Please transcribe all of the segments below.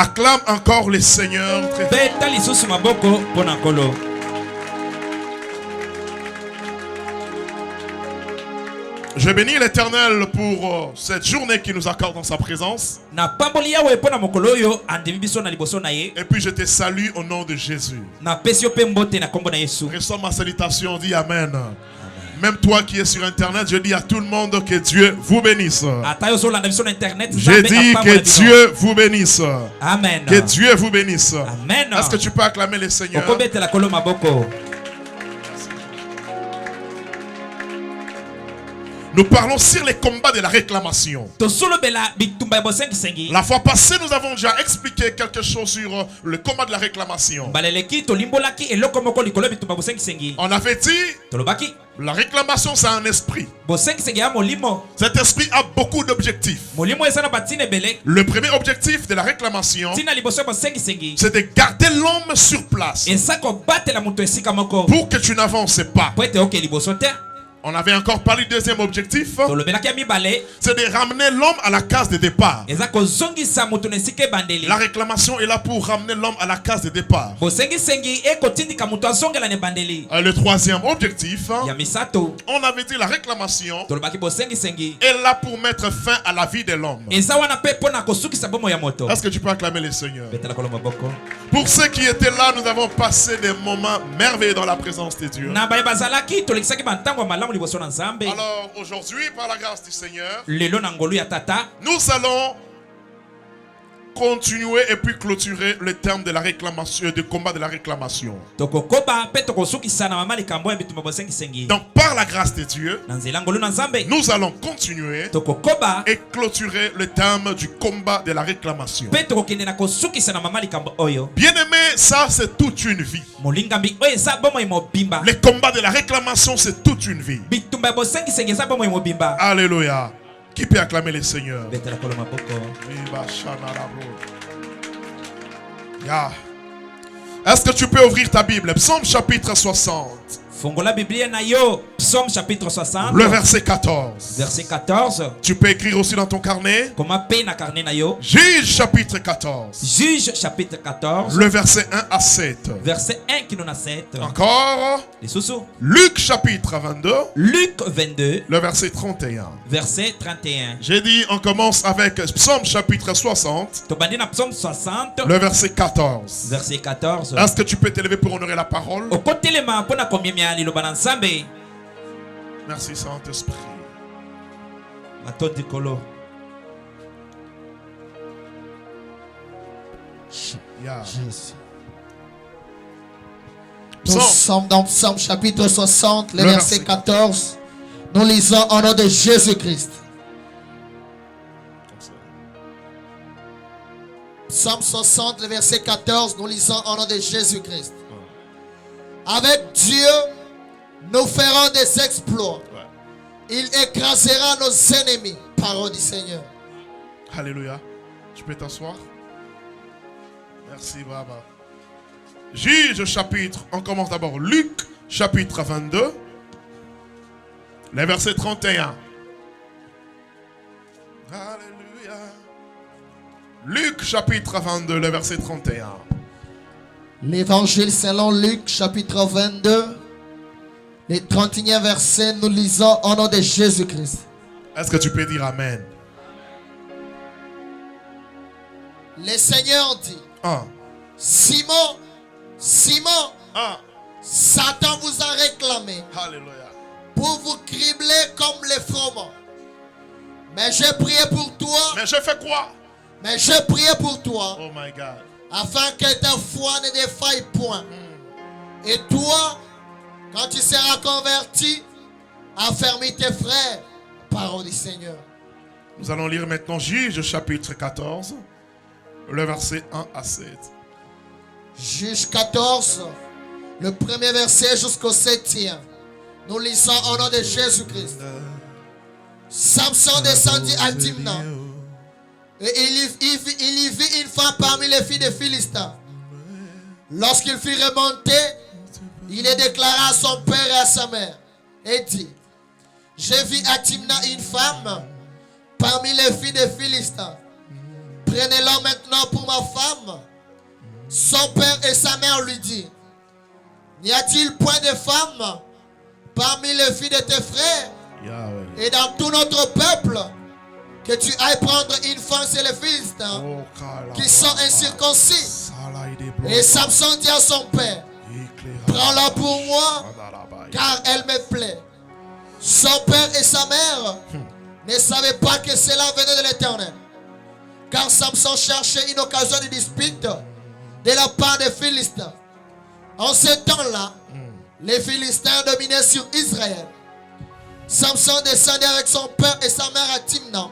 Acclame encore les seigneurs. Je bénis l'Éternel pour cette journée qui nous accorde dans sa présence. Et puis je te salue au nom de Jésus. Reçois ma salutation, dis Amen. Même toi qui es sur internet, je dis à tout le monde que Dieu vous bénisse. Je dis que Dieu vous bénisse. Amen. Que Dieu vous bénisse. Amen. Est-ce que tu peux acclamer le Seigneur? Nous parlons sur les combats de la réclamation. La fois passée, nous avons déjà expliqué quelque chose sur le combat de la réclamation. On avait dit, la réclamation, c'est un esprit. Cet esprit a beaucoup d'objectifs. Le premier objectif de la réclamation, c'est de garder l'homme sur place pour que tu n'avances pas. On avait encore parlé du deuxième objectif, c'est de ramener l'homme à la case de départ. La réclamation est là pour ramener l'homme à la case de départ. Le troisième objectif, on avait dit la réclamation est là pour mettre fin à la vie de l'homme. Est-ce que tu peux acclamer le Seigneur? Pour ceux qui étaient là, nous avons passé des moments merveilleux dans la présence de Dieu. Alors aujourd'hui, par la grâce du Seigneur, nous allons continuer et puis clôturer le terme de la réclamation, du combat de la réclamation. Donc par la grâce de Dieu, nous allons continuer et clôturer le terme du combat de la réclamation. Bien aimé, ça c'est toute une vie. Le combat de la réclamation, c'est toute une vie. Alléluia. Qui peut acclamer le Seigneur? Yeah. Est-ce que tu peux ouvrir ta Bible? Psaume chapitre 60. Psaume chapitre 60. Le verset 14. Verset 14. Tu peux écrire aussi dans ton carnet. Juge chapitre 14. Juge chapitre 14. Le verset 1 à 7. Verset 1 qui nous a 7. Encore. Luc chapitre 22. Luc 22. Le verset 31. Verset 31. J'ai dit, on commence avec Psaume chapitre 60. Psaume 60. Le verset 14. Verset 14. Est-ce que tu peux t'élever pour honorer la parole? Merci Saint-Esprit. Yeah. Nous sommes dans Psaume chapitre 60, le verset 14. Nous lisons au nom de Jésus-Christ. Psaume 60, le verset 14. Nous lisons au nom de Jésus-Christ. Avec Dieu, nous ferons des exploits. Il écrasera nos ennemis. Parole du Seigneur. Alléluia. Tu peux t'asseoir. Merci, Baba. Juge chapitre. On commence d'abord Luc chapitre 22. Le verset 31. Alléluia. Luc chapitre 22, le verset 31. L'évangile selon Luc chapitre 22. Le 31e verset, nous lisons au nom de Jésus-Christ. Est-ce que tu peux dire Amen? Le Seigneur dit, Simon, Simon, Satan vous a réclamé. Alléluia. Pour vous cribler comme les froment. Mais j'ai prié pour toi. Mais je fais quoi? Mais j'ai prié pour toi. Oh my God. Afin que ta foi ne défaille point. Et toi, quand tu seras converti, affermis tes frères. Parole du Seigneur. Nous allons lire maintenant Juge chapitre 14, le verset 1 à 7. Juge 14, le premier verset jusqu'au 7e. Nous lisons au nom de Jésus-Christ. Samson descendit à Timna. Et il y vit une femme parmi les filles des Philistins. Lorsqu'il fut remonté, il est déclara à son père et à sa mère. Et dit, j'ai vu à Timna une femme parmi les filles des Philistins. prenez-le maintenant pour ma femme. Son père et sa mère lui disent, n'y a-t-il point de femme parmi les filles de tes frères et dans tout notre peuple que tu ailles prendre une femme chez les Philistins qui sont incirconcis? Et Samson dit à son père, prends-la pour moi, car elle me plaît. Son père et sa mère ne savaient pas que cela venait de l'Éternel, car Samson cherchait une occasion de dispute de la part des Philistins. En ce temps-là, les Philistins dominaient sur Israël. Samson descendait avec son père et sa mère à Timna.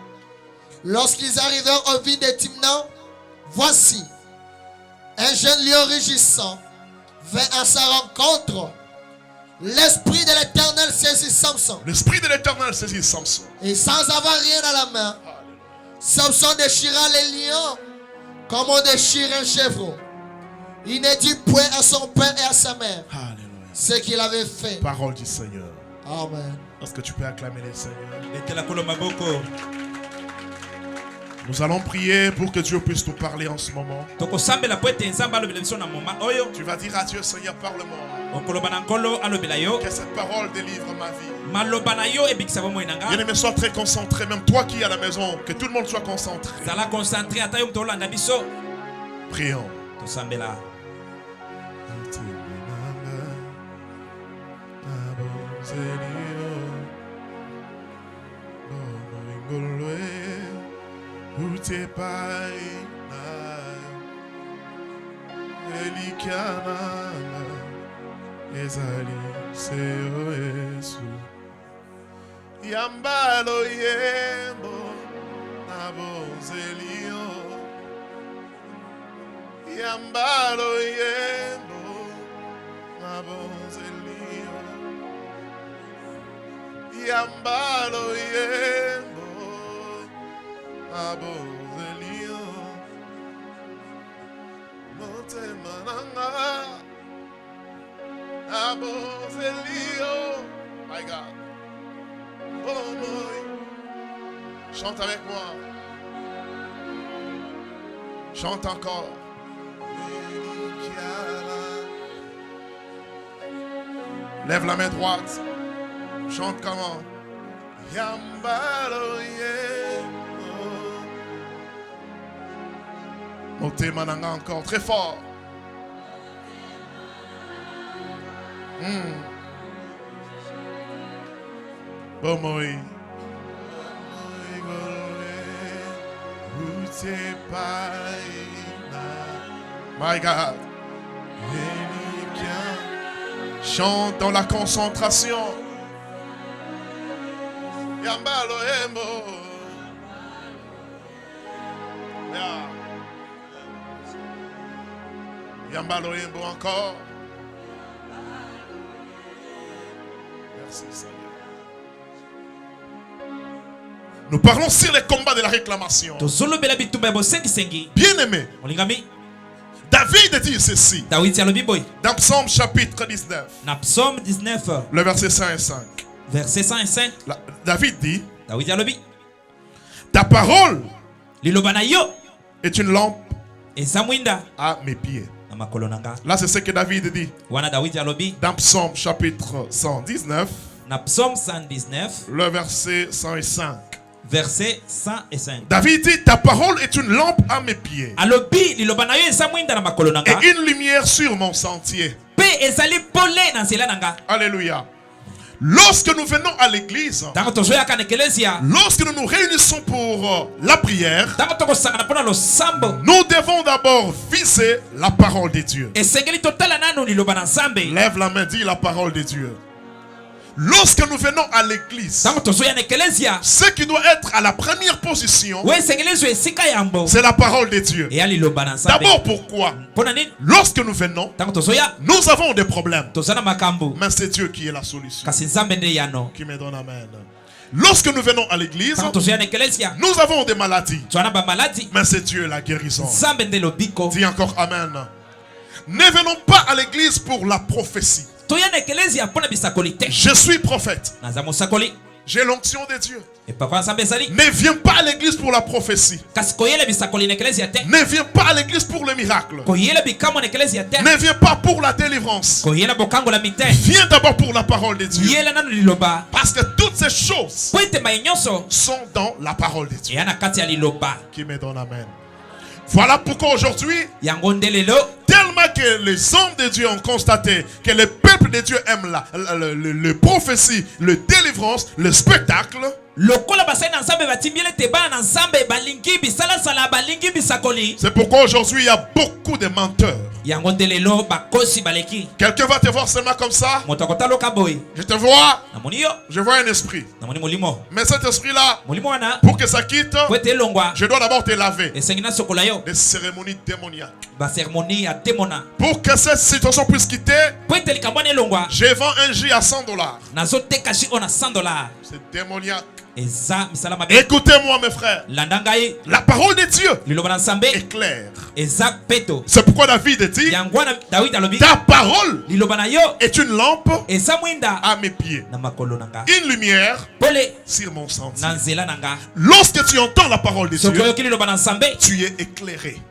Lorsqu'ils arrivèrent au vide de Timna, voici, un jeune lion rugissant vint à sa rencontre. L'esprit de l'Éternel saisit Samson. L'esprit de l'Éternel saisit Samson. Et sans avoir rien à la main, Samson déchira les lions comme on déchire un chevreau. Il ne dit point à son père et à sa mère ce qu'il avait fait. Parole du Seigneur. Amen. Est-ce que tu peux acclamer le Seigneur? Nous allons prier pour que Dieu puisse nous parler en ce moment. Tu vas dire à Dieu, Seigneur, parle-moi. Que cette parole délivre ma vie. Bien-aimé, sois très concentré. Même toi qui es à la maison, que tout le monde soit concentré. Prions. Yambalo yembo nabonzelio. Yambalo yembo nabonzelio. Yambalo yembo nabonzelio. Motema nanga nabonzelio. My God. Oh boy. Chante avec moi. Chante encore. Lève la main droite. Chante comment? Yambalo yembo. Montez mananga encore très fort. Bomoi. My God. Chante dans la concentration. Yambalo yembo. Yambalo yembo encore. Merci Seigneur. Nous parlons sur les combats de la réclamation. Bien-aimé, David dit ceci dans Psaume chapitre 19, le verset 5 et 5. David dit, ta parole est une lampe à mes pieds. Là, c'est ce que David dit dans Psaume chapitre 119, le verset 105. Verset 105. David dit, ta parole est une lampe à mes pieds et une lumière sur mon sentier. Alléluia. Lorsque nous venons à l'église, lorsque nous nous réunissons pour la prière, nous devons d'abord viser la parole de Dieu. Lève la main, dis la parole de Dieu. Lorsque nous venons à l'église, ce qui doit être à la première position, c'est la parole de Dieu. D'abord, pourquoi? Lorsque nous venons, nous avons des problèmes, mais c'est Dieu qui est la solution. Qui me donne amen. Lorsque nous venons à l'église, nous avons des maladies, mais c'est Dieu la guérison. Dis encore amen. Ne venons pas à l'église pour la prophétie. Je suis prophète. J'ai l'onction de Dieu. Ne viens pas à l'église pour la prophétie. Ne viens pas à l'église pour le miracle. Ne viens pas pour la délivrance. Viens d'abord pour la parole de Dieu. Parce que toutes ces choses sont dans la parole de Dieu. Qui me donne amen. Voilà pourquoi aujourd'hui, tellement que les hommes de Dieu ont constaté que le peuple de Dieu aime le prophétie, le délivrance, le spectacle. C'est pourquoi aujourd'hui il y a beaucoup de menteurs. Quelqu'un va te voir seulement comme ça. Je te vois. Je vois un esprit. Mais cet esprit-là, pour que ça quitte, je dois d'abord te laver. Des cérémonies démoniaques. Pour que cette situation puisse quitter, je vends un J à $100. C'est démoniaque. Écoutez-moi mes frères. La parole de Dieu est claire. C'est pourquoi David dit: ta parole est une lampe à mes pieds, une lumière sur mon sentier. Lorsque tu entends la parole de Dieu, tu es éclairé.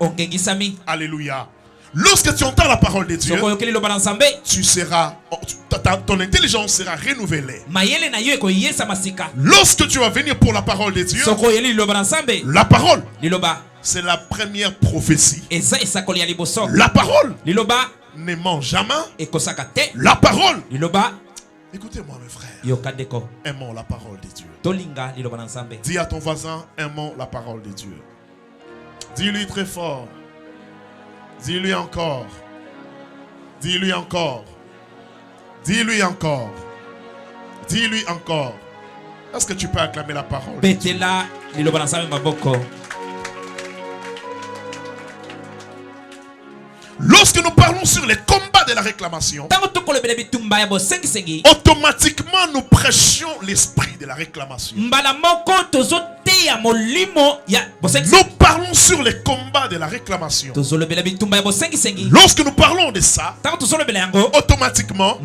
Alléluia. Lorsque tu entends la parole de Dieu, tu seras, ton intelligence sera renouvelée. Lorsque tu vas venir pour la parole de Dieu, la parole, c'est la première prophétie. La parole ne ment jamais. La parole, écoutez-moi mes frères, aimons la parole de Dieu. Dis à ton voisin, aimons la parole de Dieu. Dis-lui très fort. Dis-lui encore. Dis-lui encore. Dis-lui encore. Dis-lui encore. Est-ce que tu peux acclamer la parole? Lorsque nous parlons sur les combats de la réclamation, automatiquement nous prêchons l'esprit de la réclamation. Nous parlons sur les combats de la réclamation. Lorsque nous parlons de ça, automatiquement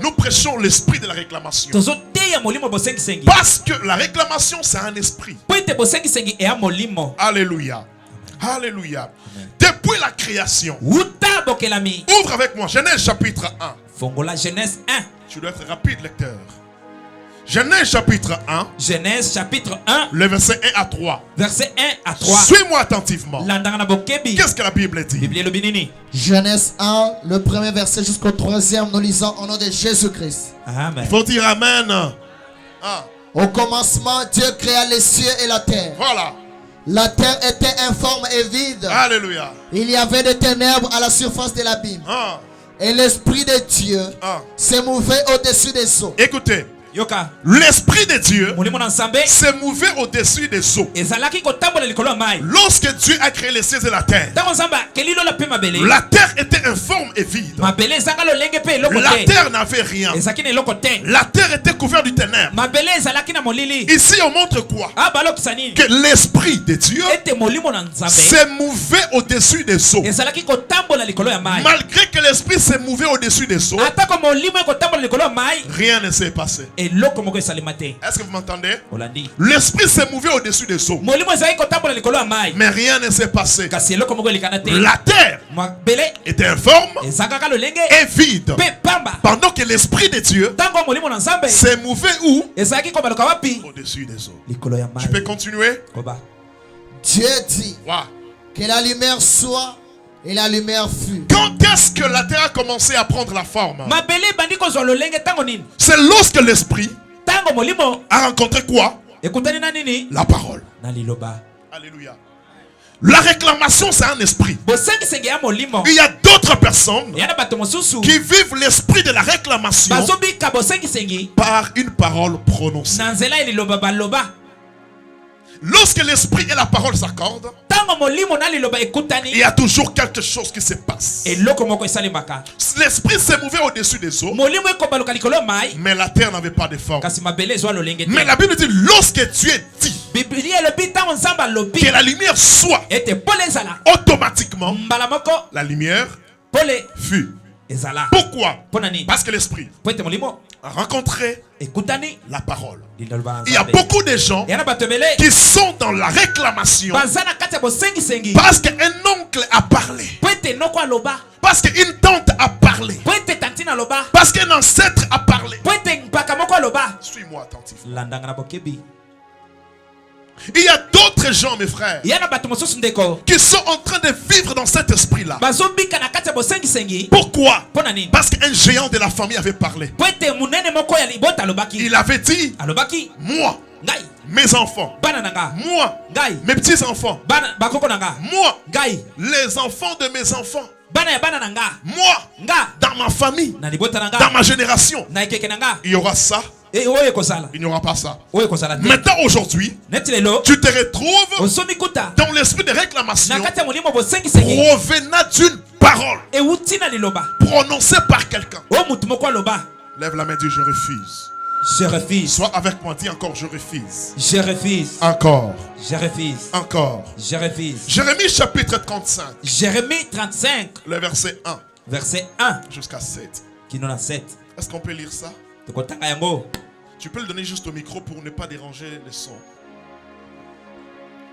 nous prêchons l'esprit de la réclamation. Parce que la réclamation c'est un esprit. Alléluia. Alléluia. Depuis la création, ouvre avec moi Genèse chapitre 1. Genèse 1. Tu dois être rapide, lecteur. Genèse chapitre 1. Genèse chapitre 1. Le verset 1 à 3. Verset 1 à 3. Suis-moi attentivement. Qu'est-ce que la Bible dit? Genèse 1, le premier verset jusqu'au troisième, nous lisons au nom de Jésus-Christ. Il faut dire Amen. Au commencement, Dieu créa les cieux et la terre. Voilà. La terre était informe et vide. Alléluia. Il y avait des ténèbres à la surface de l'abîme. Et l'esprit de Dieu se mouvait au-dessus des eaux. Écoutez. L'esprit de Dieu s'est mouvé au-dessus des eaux. Lorsque Dieu a créé les cieux et la terre, la terre était informe et vide. La terre n'avait rien. La terre était couverte du ténèbre. Ici on montre quoi? Que l'esprit de Dieu s'est mouvé au-dessus des eaux. Malgré que l'esprit s'est mouvé au-dessus des eaux, rien ne s'est passé. Est-ce que vous m'entendez? L'esprit s'est mouvé au-dessus des eaux, mais rien ne s'est passé. La terre était informe et vide, pendant que l'esprit de Dieu s'est mouvé où? Au-dessus des eaux. Tu peux continuer? Dieu dit que la lumière soit, et la lumière fut. Quand est-ce que la terre a commencé à prendre la forme? C'est lorsque l'esprit a rencontré quoi? La parole. Alléluia. La réclamation c'est un esprit. Il y a d'autres personnes qui vivent l'esprit de la réclamation par une parole prononcée. Lorsque l'esprit et la parole s'accordent, il y a toujours quelque chose qui se passe. L'esprit s'est mouvé au-dessus des eaux, mais la terre n'avait pas de forme. Mais la Bible dit, lorsque Dieu dit que la lumière soit, automatiquement la lumière fut. Pourquoi? Parce que l'esprit a rencontré la parole. Il y a beaucoup de gens qui sont dans la réclamation parce qu'un oncle a parlé, parce qu'une tante a parlé, parce qu'un ancêtre a parlé. Suis-moi attentif. Il y a d'autres gens, mes frères, qui sont en train de vivre dans cet esprit-là. Pourquoi? Parce qu'un géant de la famille avait parlé. Il avait dit, moi, mes enfants, moi, mes petits-enfants, moi, les enfants de mes enfants, moi, dans ma famille, dans ma génération, il y aura ça. Il n'y aura pas ça. Maintenant, aujourd'hui, tu te retrouves dans l'esprit de réclamation provenant d'une parole prononcée par quelqu'un. Lève la main, dis je refuse. Je refuse. Sois avec moi, dis encore je refuse. Je refuse. Encore. Je refuse. Encore. Je refuse. Jérémie chapitre 35. Jérémie 35. Le verset 1. Verset 1. Jusqu'à 7. Est-ce qu'on peut lire ça? Tu peux le donner juste au micro pour ne pas déranger le son.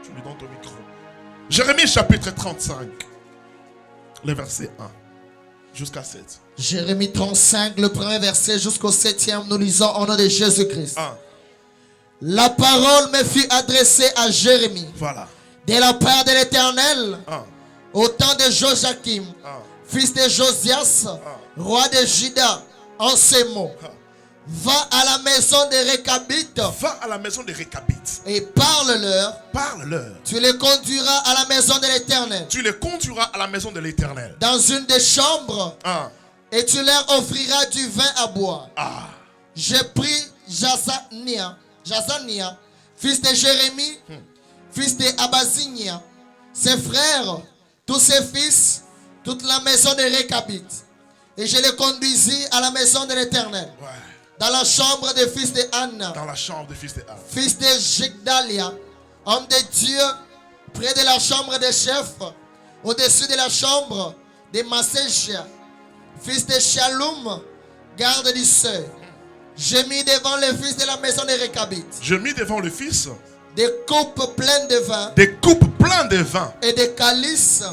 Tu lui donnes ton micro. Jérémie chapitre 35. Le verset 1. Jusqu'à 7. Jérémie 35, le premier verset jusqu'au 7e, nous lisons au nom de Jésus-Christ. La parole me fut adressée à Jérémie. Voilà. De la part de l'Éternel, au temps de Joachim, fils de Josias, roi de Juda, en ces mots. Va à la maison des Récabites. Va à la maison des Récabites. Et parle-leur. Parle-leur. Tu les conduiras à la maison de l'Éternel. Tu les conduiras à la maison de l'Éternel. Dans une des chambres. Et tu leur offriras du vin à boire. J'ai pris Jazania, fils de Jérémie, fils de Abazinia, ses frères, tous ses fils, toute la maison des Récabites. Et je les conduisis à la maison de l'Éternel. Dans la chambre des fils de Anna. Dans la chambre des fils de Anna. Fils de Jigdalia, homme de Dieu, près de la chambre des chefs, au-dessus de la chambre de Maséchia, fils de Shalom, garde du seuil. J'ai mis devant les fils de la maison des Récabites. J'ai mis devant le fils des coupes pleines de vin. Des coupes pleines de vin. Et des calices.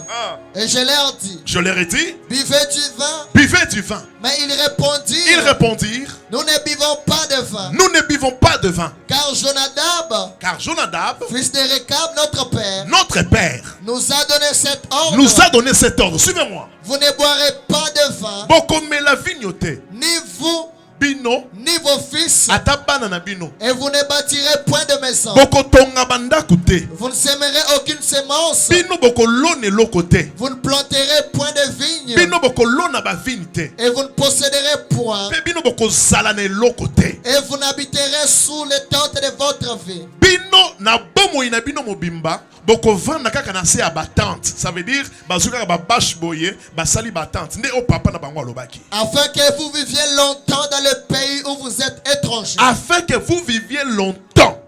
Et je leur dis. Je leur ai dit. Buvez du vin. Buvez du vin. Mais ils répondirent. Ils répondirent. Nous ne buvons pas de vin. Nous ne buvons pas de vin. Car Jonadab. Fils de Récab, notre père. Notre père. Nous a donné cet ordre. Nous a donné cet ordre. Suivez-moi. Vous ne boirez pas de vin. Ni vous. Bino, ni vos fils, et vous ne bâtirez point de maison. Vous ne sèmerez aucune sémence. Vous ne planterez point de vigne. Et vous ne posséderez point. Et vous n'habiterez sous les tentes de votre vie. Ça veut dire afin que vous viviez longtemps dans le pays où vous êtes étrangers. Afin que vous viviez longtemps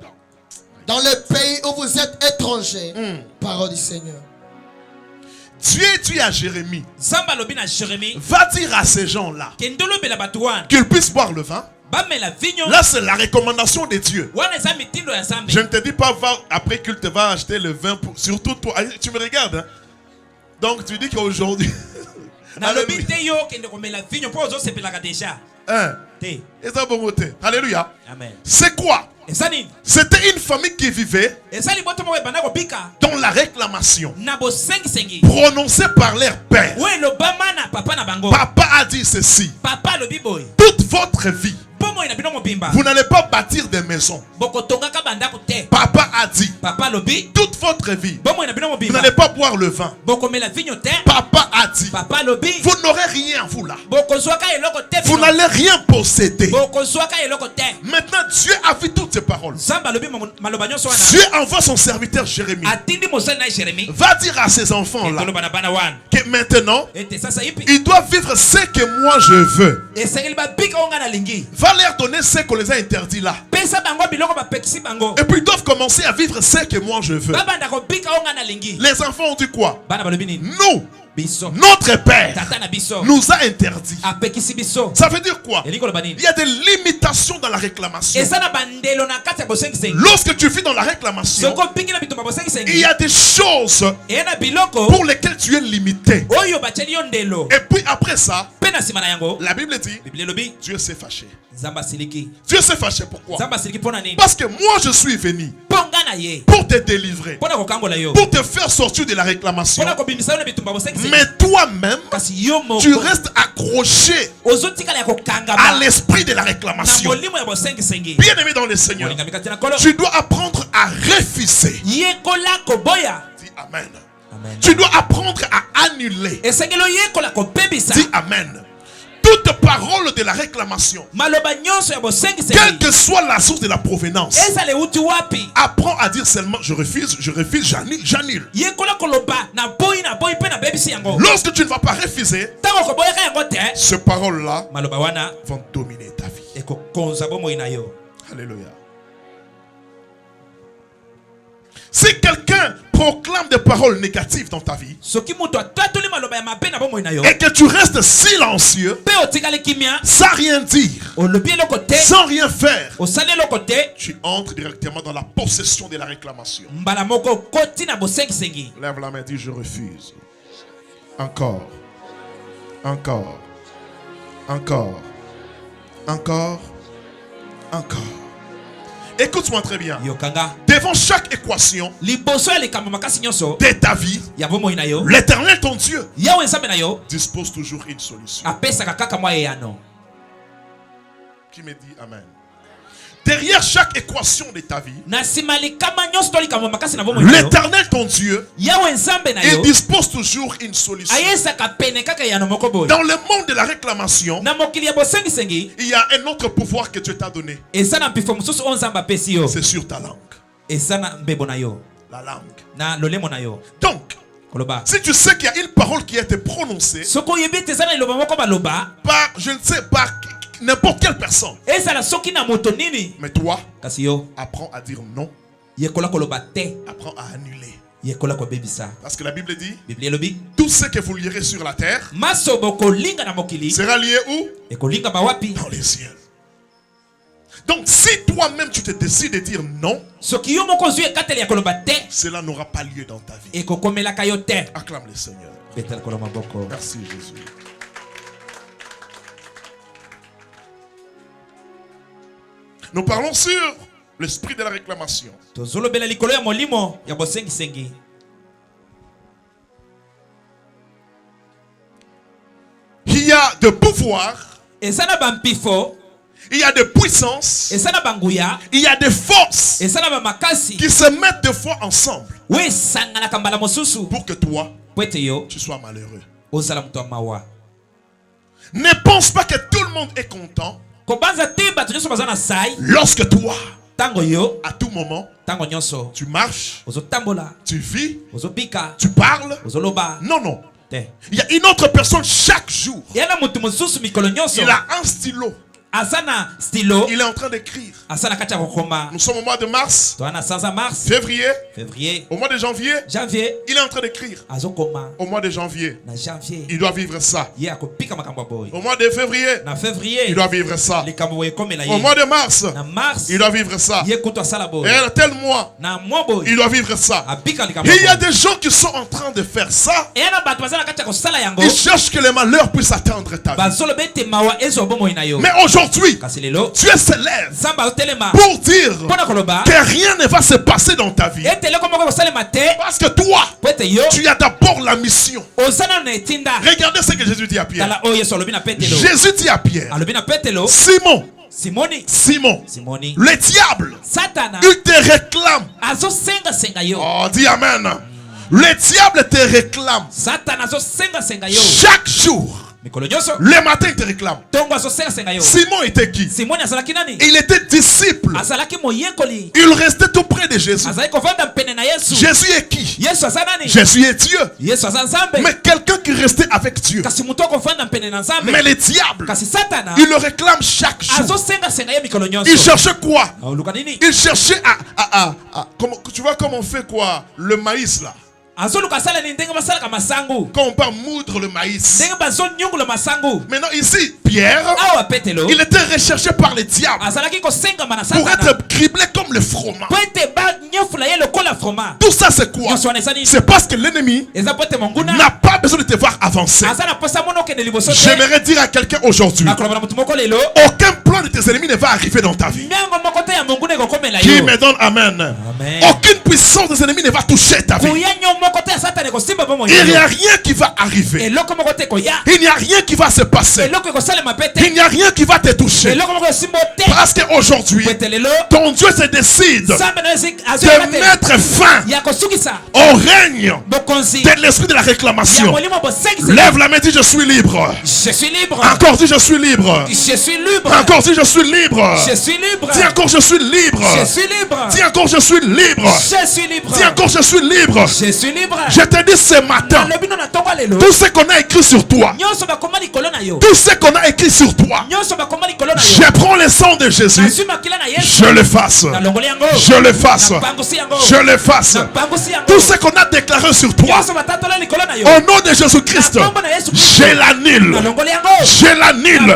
dans le pays où vous êtes étrangers. Parole du Seigneur. Dieu dit à Jérémie, va dire à ces gens-là qu'ils puissent boire le vin. Là, c'est la recommandation de Dieu. Je ne te dis pas, va, après culte, va acheter le vin. Surtout toi, tu me regardes. Hein? Donc, tu dis qu'aujourd'hui. Alléluia. C'est quoi? C'était une famille qui vivait dans la réclamation prononcée par leur père. Papa a dit ceci. Toute votre vie, vous n'allez pas bâtir des maisons. Papa a dit. Toute votre vie, vous n'allez pas boire le vin. Papa a dit. Vous n'aurez rien, vous là. Vous n'allez rien posséder. Maintenant, Dieu a vu toutes ces paroles. Dieu envoie son serviteur Jérémie. Va dire à ses enfants là que maintenant, ils doivent vivre ce que moi je veux. Va leur donner ce qu'on les a interdits là. Et puis ils doivent commencer à vivre ce que moi je veux. Les enfants ont dit quoi? Nous, Notre Père nous a interdit. Ça veut dire quoi? Il y a des limitations dans la réclamation. Lorsque tu vis dans la réclamation, il y a des choses pour lesquelles tu es limité. Et puis après ça, la Bible dit, Dieu s'est fâché. Dieu s'est fâché, pourquoi? Parce que moi je suis venu pour te délivrer, pour te faire sortir de la réclamation. Mais toi-même, tu restes accroché à l'esprit de la réclamation. Bien aimé dans le Seigneur, tu dois apprendre à refuser. Dis Amen. Tu dois apprendre à annuler. Dis Amen. Toute parole de la réclamation, quelle que soit la source de la provenance, apprends à dire seulement je refuse, j'annule. Lorsque tu ne vas pas refuser, ces paroles-là vont dominer ta vie. Alléluia. Si quelqu'un proclame des paroles négatives dans ta vie et que tu restes silencieux sans rien dire, sans rien faire, tu entres directement dans la possession de la réclamation. Lève la main et dis je refuse. Encore. Encore. Encore. Encore. Encore. Écoute-moi très bien. Devant chaque équation de ta vie, l'Éternel ton Dieu dispose toujours une solution. Qui me dit Amen? Derrière chaque équation de ta vie, l'Éternel ton Dieu, il dispose toujours une solution. Dans le monde de la réclamation, il y a un autre pouvoir que Dieu t'a donné. C'est sur ta langue. La langue. Donc, si tu sais qu'il y a une parole qui a été prononcée par, je ne sais pas, n'importe quelle personne, mais toi, apprends à dire non. Apprends à annuler. Parce que la Bible dit, tout ce que vous lirez sur la terre sera lié où? Dans les cieux. Donc si toi-même tu te décides de dire non, cela n'aura pas lieu dans ta vie. Acclame le Seigneur. Merci Jésus. Nous parlons sur l'esprit de la réclamation. Il y a de pouvoir, il y a de puissance, il y a de forces qui se mettent de fois ensemble pour que toi, tu sois malheureux. Ne pense pas que tout le monde est content lorsque toi, à tout moment, tu marches, tu vis, tu parles. Non, non. Il y a une autre personne chaque jour. Il a un stylo. Il est en train d'écrire. Nous sommes au mois de mars, février, au mois de janvier, il est en train d'écrire. Au mois de janvier, il doit vivre ça. Au mois de février, il doit vivre ça. Au mois de mars, il doit vivre ça. Et tel mois, il doit vivre ça. Et il y a des gens qui sont en train de faire ça. Ils cherchent que les malheurs puissent atteindre ta vie. Mais aujourd'hui, Dieu se lève pour dire que rien ne va se passer dans ta vie. Parce que toi, tu as d'abord la mission. Regardez ce que Jésus dit à Pierre. Jésus dit à Pierre, Simon, le diable, il te réclame. Oh, dis Amen. Le diable te réclame chaque jour. Le matin, il te réclame. Simon était qui? Il était disciple. Il restait tout près de Jésus. Jésus est qui? Jésus est Dieu. Mais quelqu'un qui restait avec Dieu. Mais le diable, il le réclame chaque jour. Il cherchait quoi? Il cherchait à tu vois comment on fait quoi? Le maïs là. Quand on part moudre le maïs. Maintenant ici, Pierre, il était recherché par les diables pour être criblé comme le froment. Tout ça c'est quoi? C'est parce que l'ennemi n'a pas besoin de te voir avancer. J'aimerais dire à quelqu'un aujourd'hui, aucun plan de tes ennemis ne va arriver dans ta vie. Qui me donne amen. Aucune puissance des ennemis ne va toucher ta vie. Il n'y a rien qui va arriver. Il n'y a rien qui va se passer. Il n'y a rien qui va te toucher. Parce qu'aujourd'hui, ton Dieu se décide de mettre fin au règne de l'esprit de la réclamation. Lève la main, dis je suis libre. Je suis libre. Encore dis je suis libre. Je suis libre. Encore dis je suis libre. Je suis libre. Dis encore je suis libre. Je suis libre. Dis encore je suis libre. Je suis libre. Dis encore je suis libre. Je suis libre. Je te dis ce matin, tout ce qu'on a écrit sur toi, tout ce qu'on a écrit sur toi, je prends le sang de Jésus, je le fasse, je le fasse, je le fasse. Tout ce qu'on a déclaré sur toi, au nom de Jésus-Christ, je l'annule, je l'annule,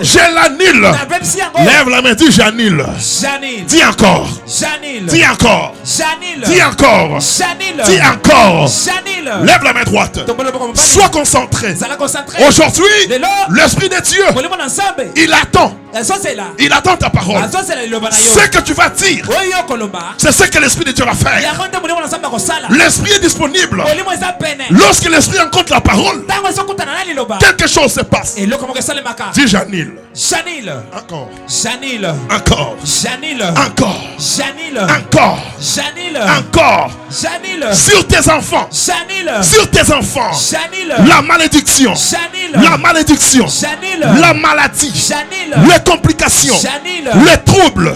je l'annule. Lève la main, dis j'annule. Dis encore, dis encore, dis encore, dis encore. Lève la main droite. Sois concentré. Aujourd'hui, l'Esprit de Dieu, il attend. Il attend ta parole. Ce que tu vas dire, c'est ce que l'Esprit de Dieu va faire. L'Esprit est disponible. Lorsque l'Esprit rencontre la parole, quelque chose se passe. Dis j'annule. Encore. Encore. Encore. Encore. Encore. Sur tes enfants. Sur tes enfants. La malédiction. La malédiction. La maladie. Les complications. Les troubles.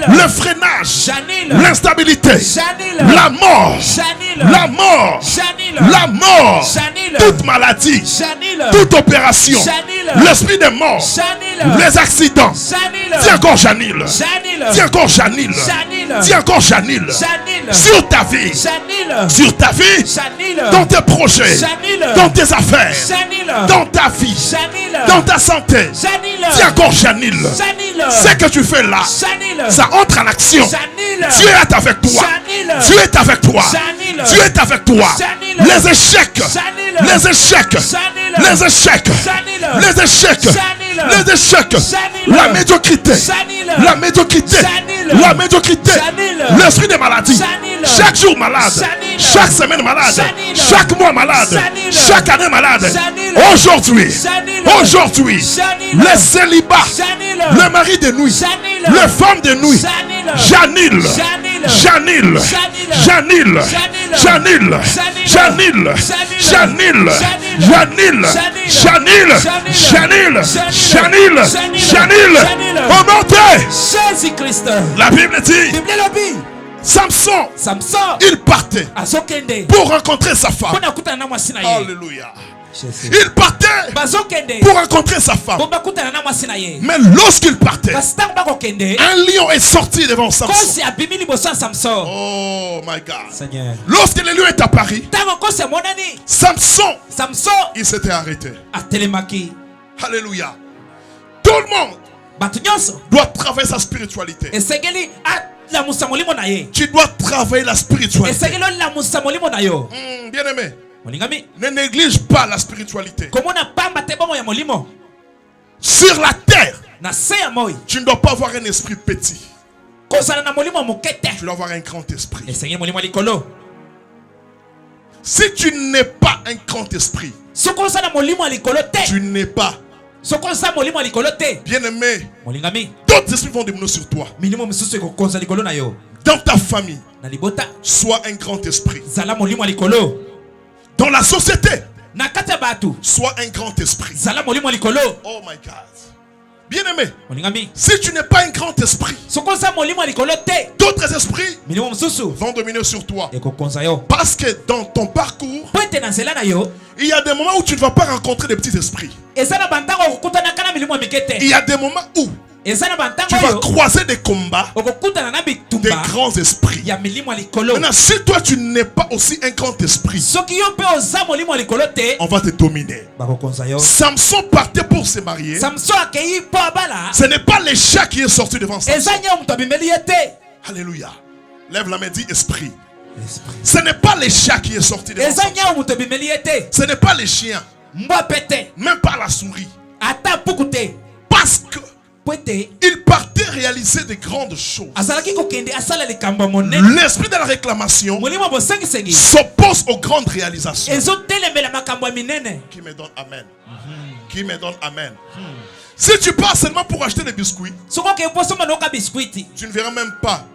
Le freinage. L'instabilité. La mort. La mort. La mort. Toute maladie. Toute opération. L'esprit de mort. Les accidents. Dis encore j'annule. Dis encore j'annule. Dis encore j'annule. Sur ta vie. Sur ta vie. Dans tes projets. Dans tes affaires. Dans ta vie. Dans ta santé. Dis encore j'annule. Ce que tu fais là, ça entre en action. Dieu est avec toi. Dieu est avec toi. Dieu est avec toi. Les échecs. Les échecs. Les échecs. Les échecs. Les échecs. La médiocrité. La médiocrité. La médiocrité. L'esprit des maladies. Chaque jour malade. Chaque semaine malade. Chaque mois malade. Chaque année malade. Aujourd'hui. Aujourd'hui. Les célibats. Le mari de nuit. Les femmes de nuit. J'annule. J'annule. J'annule. J'annule. J'annule. J'annule. J'annule. J'annule. J'annule. J'annule. J'annule. Au nom de Jésus-Christ. La Bible dit, Samson, il partait pour rencontrer sa femme. Alléluia. Il partait pour rencontrer sa femme. Mais lorsqu'il partait, un lion est sorti devant Samson. Oh my God. Lorsque le lion est apparu, Samson, il s'était arrêté. Alléluia. Tout le monde doit travailler sa spiritualité. Tu dois travailler la spiritualité. Bien aimé, ne néglige pas la spiritualité. Sur la terre, tu ne dois pas avoir un esprit petit. Tu dois avoir un grand esprit. Si tu n'es pas un grand esprit, tu n'es pas. Bien aimé, d'autres esprits vont demeurer sur toi. Dans ta famille, sois un grand esprit. Dans la société, sois un grand esprit. Oh my God. Bien aimé, si tu n'es pas un grand esprit, d'autres esprits vont dominer sur toi. Parce que dans ton parcours, il y a des moments où tu ne vas pas rencontrer des petits esprits. Il y a des moments où Tu vas croiser des combats des grands esprits. Maintenant, si toi tu n'es pas aussi un grand esprit, on va te dominer. Samson partait pour se marier. Ce n'est pas les chats qui est sorti devant Samson. Alléluia. Lève la main, dis esprit. Ce n'est pas les chats qui est sorti devant Samson. Ce n'est pas les chiens. Même pas la souris. Parce que il partait réaliser des grandes choses. L'esprit de la réclamation s'oppose aux grandes réalisations. Qui me donne amen? Qui me donne amen? Si tu pars seulement pour acheter des biscuits, tu ne verras même pas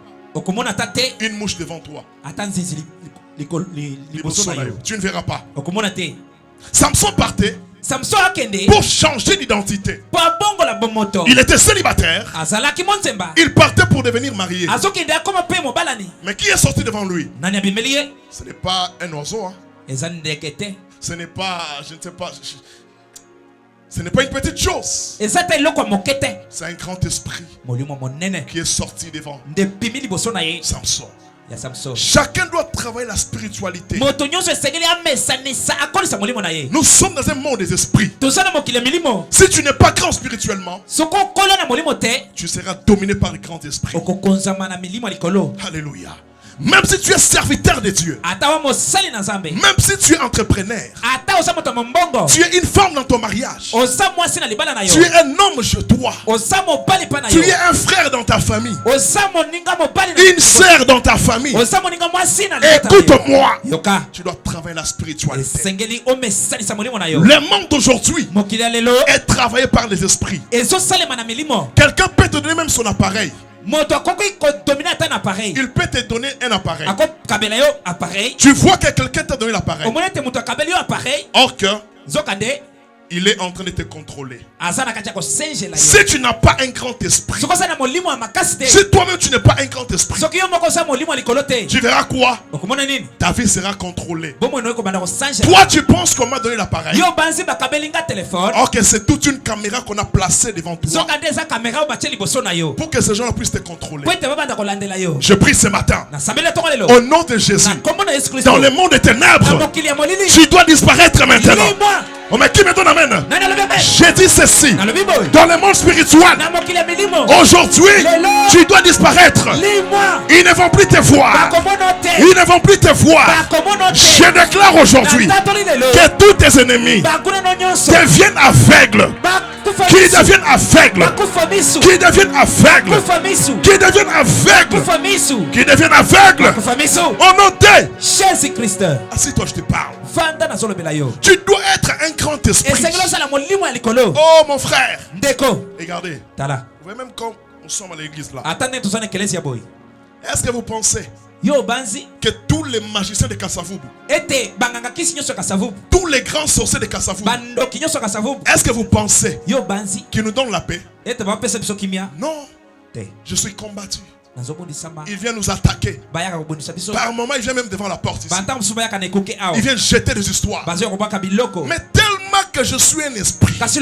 une mouche devant toi. Tu ne verras pas. Samson partait pour changer d'identité. Il était célibataire. Il partait pour devenir marié. Mais qui est sorti devant lui? Ce n'est pas un oiseau. Hein? Ce n'est pas, je ne sais pas. Ce n'est pas une petite chose. C'est un grand esprit qui est sorti devant Samson. Chacun doit travailler la spiritualité. Nous sommes dans un monde des esprits. Si tu n'es pas grand spirituellement, tu seras dominé par le grand esprit. Alléluia. Même si tu es serviteur de Dieu, même si tu es entrepreneur, tu es une femme dans ton mariage, tu es un homme chez toi, tu es un frère dans ta famille, une sœur dans ta famille, écoute-moi, tu dois travailler la spiritualité. Le monde d'aujourd'hui est travaillé par les esprits. Quelqu'un peut te donner même son appareil. Il peut te donner un appareil. Tu vois que quelqu'un t'a donné l'appareil. Or que il est en train de te contrôler. Si tu n'as pas un grand esprit, si toi-même tu n'es pas un grand esprit, tu verras quoi? Ta vie sera contrôlée. Toi tu penses qu'on m'a donné l'appareil. Or que c'est toute une caméra qu'on a placée devant toi pour que ces gens puissent te contrôler. Je prie ce matin au nom de Jésus. Dans le monde des ténèbres, tu dois disparaître maintenant. Oh, mais qui me donne amen? J'ai dit ceci. Dans le monde spirituel, aujourd'hui, tu dois disparaître. Ils ne vont plus te voir. Ils ne vont plus te voir. Je déclare aujourd'hui que tous tes ennemis deviennent aveugles. Qui deviennent aveugles. Qui deviennent aveugles. Qui deviennent aveugles. Qui deviennent aveugles. Au nom de Jésus-Christ. Assieds-toi, je te parle. Tu dois être un grand esprit. Oh mon frère. Regardez. Vous voyez même quand nous sommes à l'église là. Est-ce que vous pensez que tous les magiciens de Kassavubu, tous les grands sorciers de Kassavubu, est-ce que vous pensez qu'ils nous donnent la paix? Non. Je suis combattu. Il vient nous attaquer. Par moment, il vient même devant la porte ici. Il vient jeter des histoires. Mais tellement que je suis un esprit, Dieu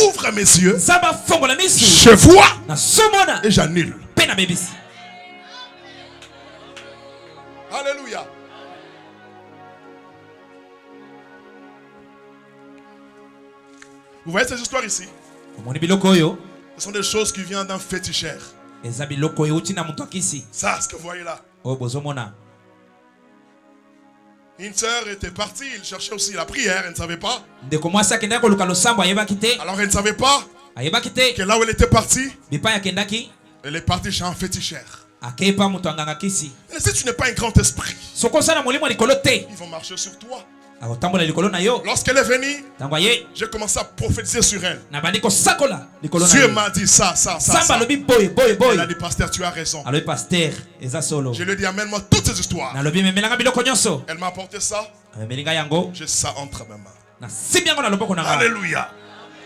ouvre mes yeux. Je vois et j'annule. Alléluia. Vous voyez ces histoires ici? Ce sont des choses qui viennent d'un féticheur. Ça, ce que vous voyez là. Une sœur était partie, il cherchait aussi la prière, elle ne savait pas. Alors elle ne savait pas que là où elle était partie, elle est partie chez un féticheur. Et si tu n'es pas un grand esprit, ils vont marcher sur toi. Lorsqu'elle est venue, j'ai commencé à prophétiser sur elle. Dieu m'a dit ça. Elle a dit, pasteur, tu as raison. Je lui ai dit, amène-moi toutes ces histoires. Elle m'a apporté ça. J'ai ça entre mes mains. Alléluia.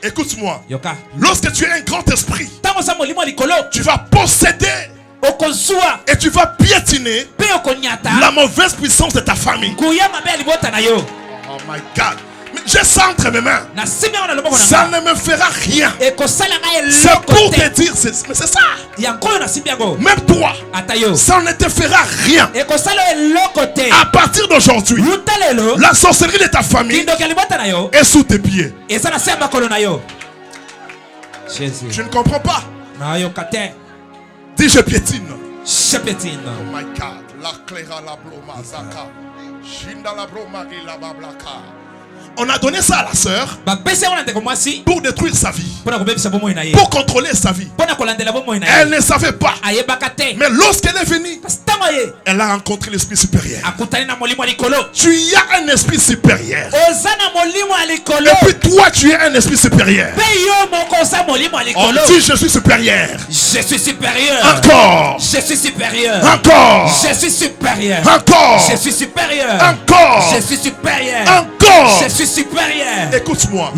Écoute-moi. Lorsque tu es un grand esprit, tu vas posséder et tu vas piétiner la mauvaise puissance de ta famille. Oh my God. Je sens entre mes mains. Ça ne me fera rien. C'est pour te dire, mais c'est ça. Même toi, ça ne te fera rien. À partir d'aujourd'hui, la sorcellerie de ta famille est sous tes pieds. Je ne comprends pas. Dis je piétine. Je piétine. Oh my God. La cléra la bloma zaka. Shinda la bloma la bablaka. On a donné ça à la sœur pour détruire sa vie, pour contrôler sa vie. Elle ne savait pas. Mais lorsqu'elle est venue, elle a rencontré l'esprit supérieur. Tu as un esprit supérieur. Et puis toi, tu es un esprit supérieur. On dit je suis supérieur. Je suis supérieur. Encore. Je suis supérieur. Encore. Je suis supérieur. Encore. Je suis supérieur. Encore. Je suis supérieur. Encore. Je suis supérieur. Écoute-moi.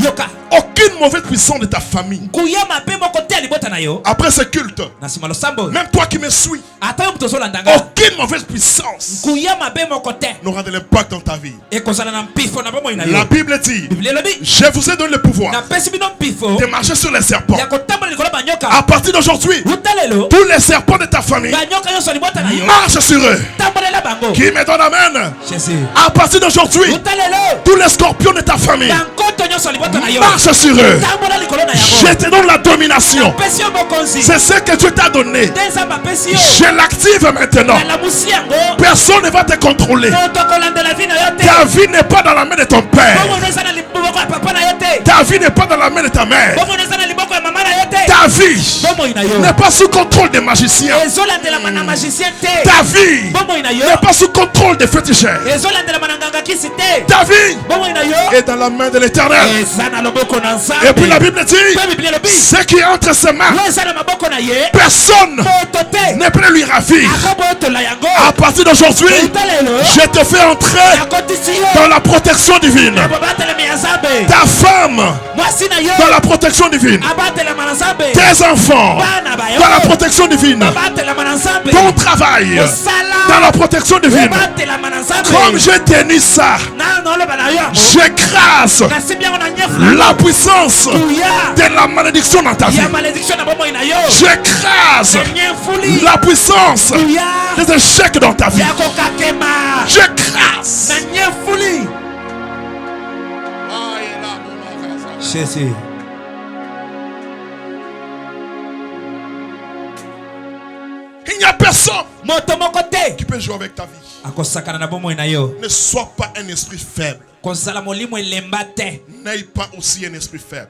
Aucune mauvaise puissance de ta famille. Après ce culte, même toi qui me suis, aucune mauvaise puissance n'aura de l'impact dans ta vie. La Bible dit, je vous ai donné le pouvoir de marcher sur les serpents. À partir d'aujourd'hui, tous les serpents de ta famille marchent sur eux. Qui me donne amen? À partir d'aujourd'hui, tous les scorpions de ta famille marchent sur eux. Je te donne la domination. C'est ce que Dieu t'a donné. Je l'active maintenant. Personne ne va te contrôler. Ta vie n'est pas dans la main de ton père. Ta vie n'est pas dans la main de ta mère. Ta vie n'est pas sous contrôle des magiciens. Ta vie n'est pas sous contrôle des féticheurs. Ta vie est dans la main de l'Éternel. Et puis la Bible dit, ce qui est entre ses mains, personne ne peut lui ravir. À partir d'aujourd'hui, je te fais entrer dans la protection divine. Ta femme dans la protection divine. Tes enfants dans la protection divine. Ton travail dans la protection divine. Comme j'ai tenu ça, j'écrase la puissance de la malédiction dans ta vie. J'écrase la puissance des échecs dans ta vie. J'écrase. Jésus. Il n'y a personne qui peut jouer avec ta vie. Ne sois pas un esprit faible. N'aie pas aussi un esprit faible.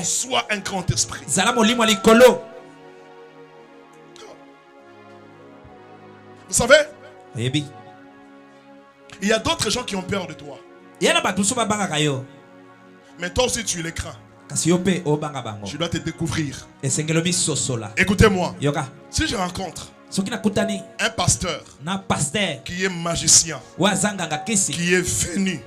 Sois un grand esprit. Vous savez, il y a d'autres gens qui ont peur de toi. Mais toi aussi tu les crains. Je dois te découvrir. Écoutez-moi. Si je rencontre un pasteur qui est magicien, qui est venu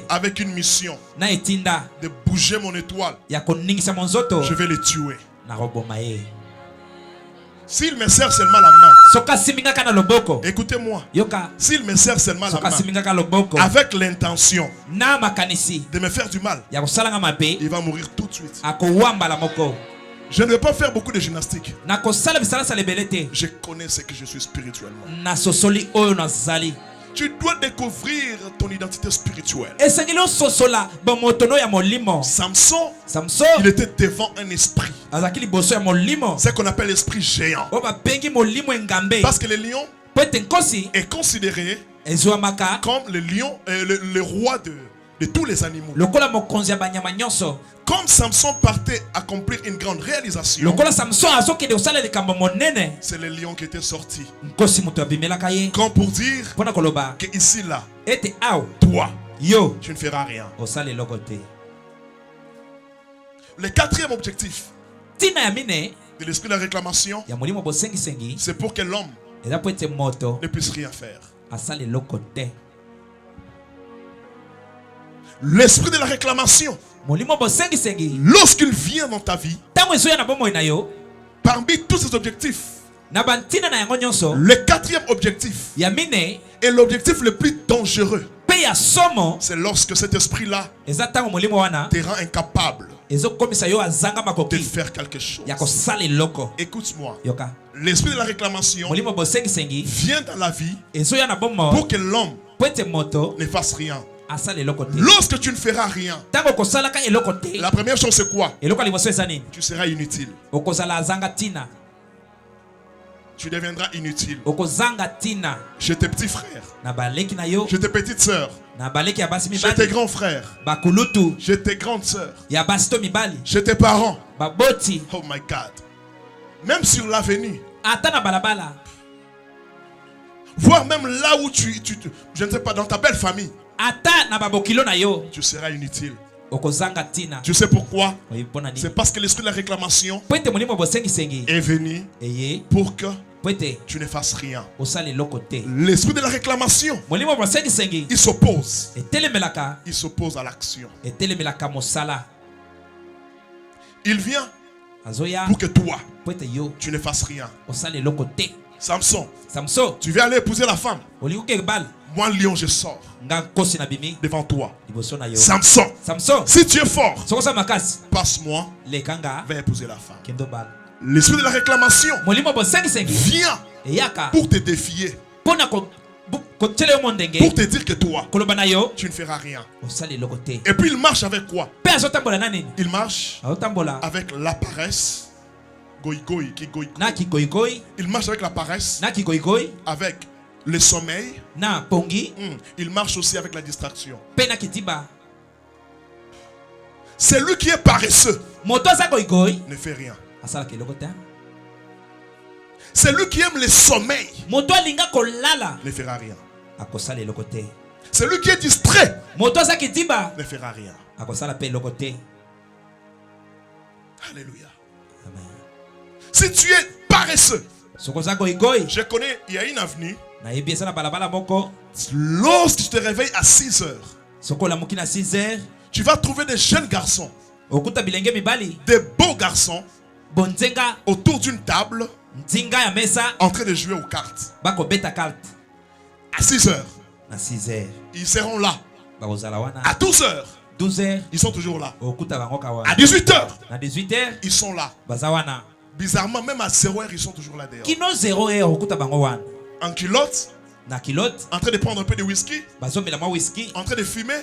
avec une mission de bouger mon étoile, je vais les tuer. S'il me sert seulement la main, écoutez-moi, s'il me sert seulement la main avec l'intention de me faire du mal, il va mourir tout de suite. Je ne vais pas faire beaucoup de gymnastique. Je connais ce que je suis spirituellement. Tu dois découvrir ton identité spirituelle. Samson, il était devant un esprit. C'est ce qu'on appelle l'esprit géant. Parce que le lion est considéré comme le lion, le roi de tous les animaux. Comme Samson partait accomplir une grande réalisation, c'est le lion qui était sorti. Comme pour dire que ici là, toi, tu ne feras rien. Le quatrième objectif de l'esprit de la réclamation, c'est pour que l'homme ne puisse rien faire. L'esprit de la réclamation, lorsqu'il vient dans ta vie, parmi tous ces objectifs, le quatrième objectif est l'objectif le plus dangereux. c'est lorsque cet esprit-là te rend incapable de faire quelque chose. Écoute-moi. L'esprit de la réclamation vient dans la vie pour que l'homme ne fasse rien. Lorsque tu ne feras rien, la première chose c'est quoi? Tu seras inutile. Tu deviendras inutile. Chez tes petits frères, chez tes petites sœurs, chez tes grands frères, chez tes grandes sœurs, chez tes parents. Oh my God. Même sur l'avenue. Voire même là où je ne sais pas, dans ta belle famille, tu seras inutile. Tu sais pourquoi? C'est parce que l'esprit de la réclamation est venu pour que tu ne fasses rien. L'esprit de la réclamation, il s'oppose. Il s'oppose à l'action. Il vient pour que toi, tu ne fasses rien. Samson, tu veux aller épouser la femme. Moi, lion, je sors devant toi. Samson, si tu es fort, passe-moi, va épouser la femme. L'esprit de la réclamation vient pour te défier, pour te dire que toi, tu ne feras rien. Et puis il marche avec quoi? Il marche avec la paresse. Il marche avec la paresse, avec le sommeil. Il marche aussi avec la distraction. Celui qui est paresseux ne fait rien. Celui qui aime le sommeil ne fera rien. Celui qui est distrait ne fera rien. Alléluia. Si tu es paresseux, je connais, il y a une avenue. Lorsque tu te réveilles à 6 heures, tu vas trouver des jeunes garçons, des beaux garçons, autour d'une table, en train de jouer aux cartes. À 6 heures, ils seront là. À 12 heures, ils sont toujours là. À 18 heures, ils sont là. Bizarrement, même à 0 heure, ils sont toujours là d'ailleurs. En culotte, en train de prendre un peu de whisky, en train de fumer.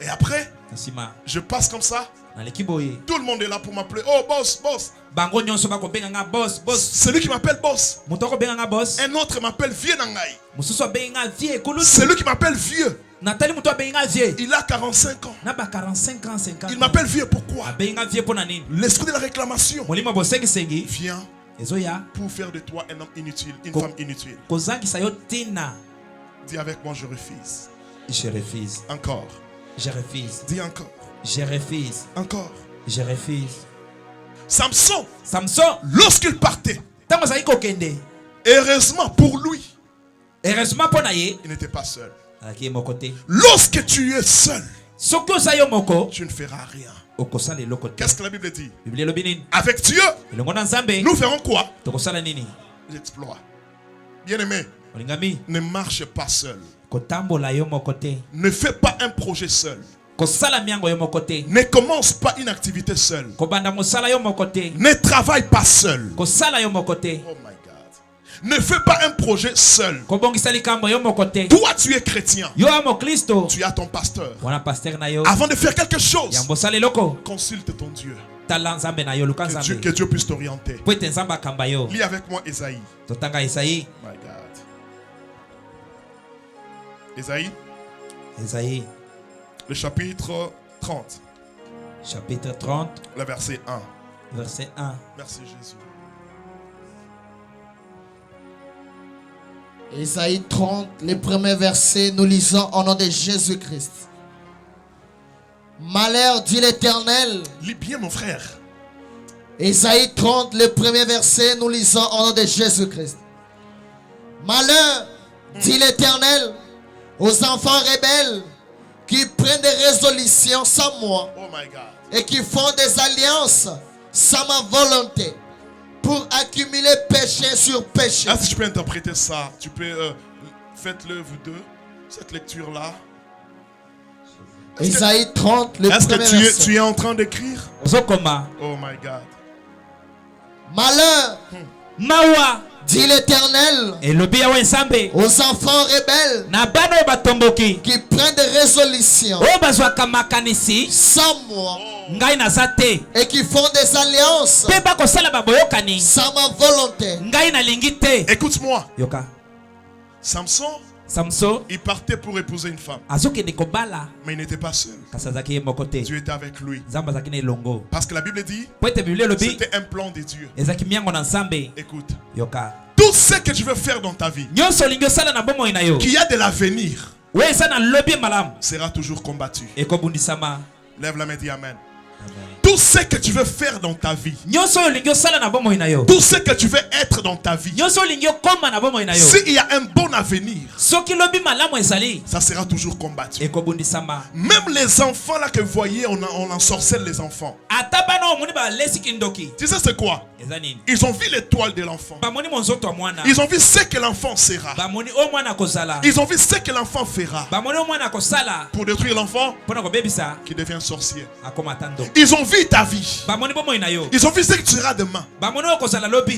Et après, je passe comme ça. Tout le monde est là pour m'appeler. Oh, boss, boss. Celui qui m'appelle boss. Un autre m'appelle vieux Nangai. Celui qui m'appelle vieux. Il a 45 ans. Il m'appelle vieux, pourquoi? L'esprit de la réclamation vient pour faire de toi un homme inutile, une femme inutile. Dis avec moi, je refuse. Je refuse. Encore. Je refuse. Dis encore. Je refuse. Encore. Je refuse. Samson, lorsqu'il partait, heureusement pour lui, il n'était pas seul. Lorsque tu es seul, tu ne feras rien. Qu'est-ce que la Bible dit? Avec Dieu, nous ferons quoi? L'exploit. Bien-aimé, ne marche pas seul. Ne fais pas un projet seul. Ne commence pas une activité seule. Ne travaille pas seul. Oh my God. Ne fais pas un projet seul. Toi, tu es chrétien. Tu as ton pasteur. Avant de faire quelque chose, consulte ton Dieu. Que Dieu puisse t'orienter. Lis avec moi Ésaïe. My God. Ésaïe. Le chapitre 30. Chapitre 30. Le verset 1. Verset 1. Merci Jésus. Ésaïe 30, le premier verset, nous lisons au nom de Jésus-Christ. Malheur, dit l'Éternel. Lis bien mon frère. Ésaïe 30, le premier verset, nous lisons au nom de Jésus-Christ. Malheur, dit l'Éternel, aux enfants rebelles qui prennent des résolutions sans moi et qui font des alliances sans ma volonté pour accumuler péché sur péché. Ah, si tu peux interpréter ça, tu peux, faites-le vous deux. Cette lecture-là. Isaïe 30, le est-ce premier que verset. tu es en train d'écrire? Oh my God. Malheur, Mawa, dit l'Éternel, aux enfants rebelles qui prennent des résolutions sans moi et qui font des alliances sans ma volonté. Écoute-moi. Samson, il partait pour épouser une femme. Mais il n'était pas seul. Dieu était avec lui. Parce que la Bible dit, c'était un plan de Dieu. Écoute. Tout ce que tu veux faire dans ta vie, qui a de l'avenir, sera toujours combattu. Lève la main et dis Amen. Tout ce que tu veux faire dans ta vie, tout ce que tu veux être dans ta vie, s'il y a un bon avenir, ça sera toujours combattu. Même les enfants là que vous voyez, on ensorcelle les enfants. Tu sais c'est quoi? Ils ont vu l'étoile de l'enfant. Ils ont vu ce que l'enfant sera. Ils ont vu ce que l'enfant fera. Pour détruire l'enfant qui devient sorcier. Ils ont vu ta vie. Ils ont vu ce que tu seras demain.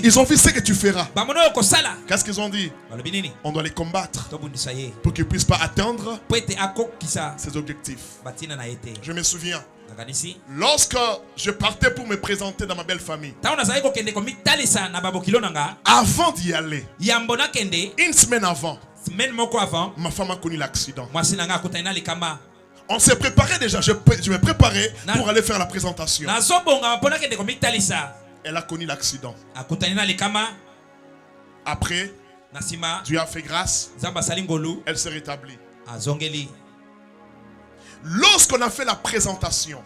Ils ont vu ce que tu feras. Qu'est-ce qu'ils ont dit? On doit les combattre pour qu'ils ne puissent pas atteindre ses objectifs. Je me souviens, lorsque je partais pour me présenter dans ma belle famille, avant d'y aller, une semaine avant, ma femme a connu l'accident. On s'est préparé déjà. Je me préparais pour aller faire la présentation. Elle a connu l'accident. Après, Dieu a fait grâce. Elle s'est rétablie. Lorsqu'on a fait la présentation,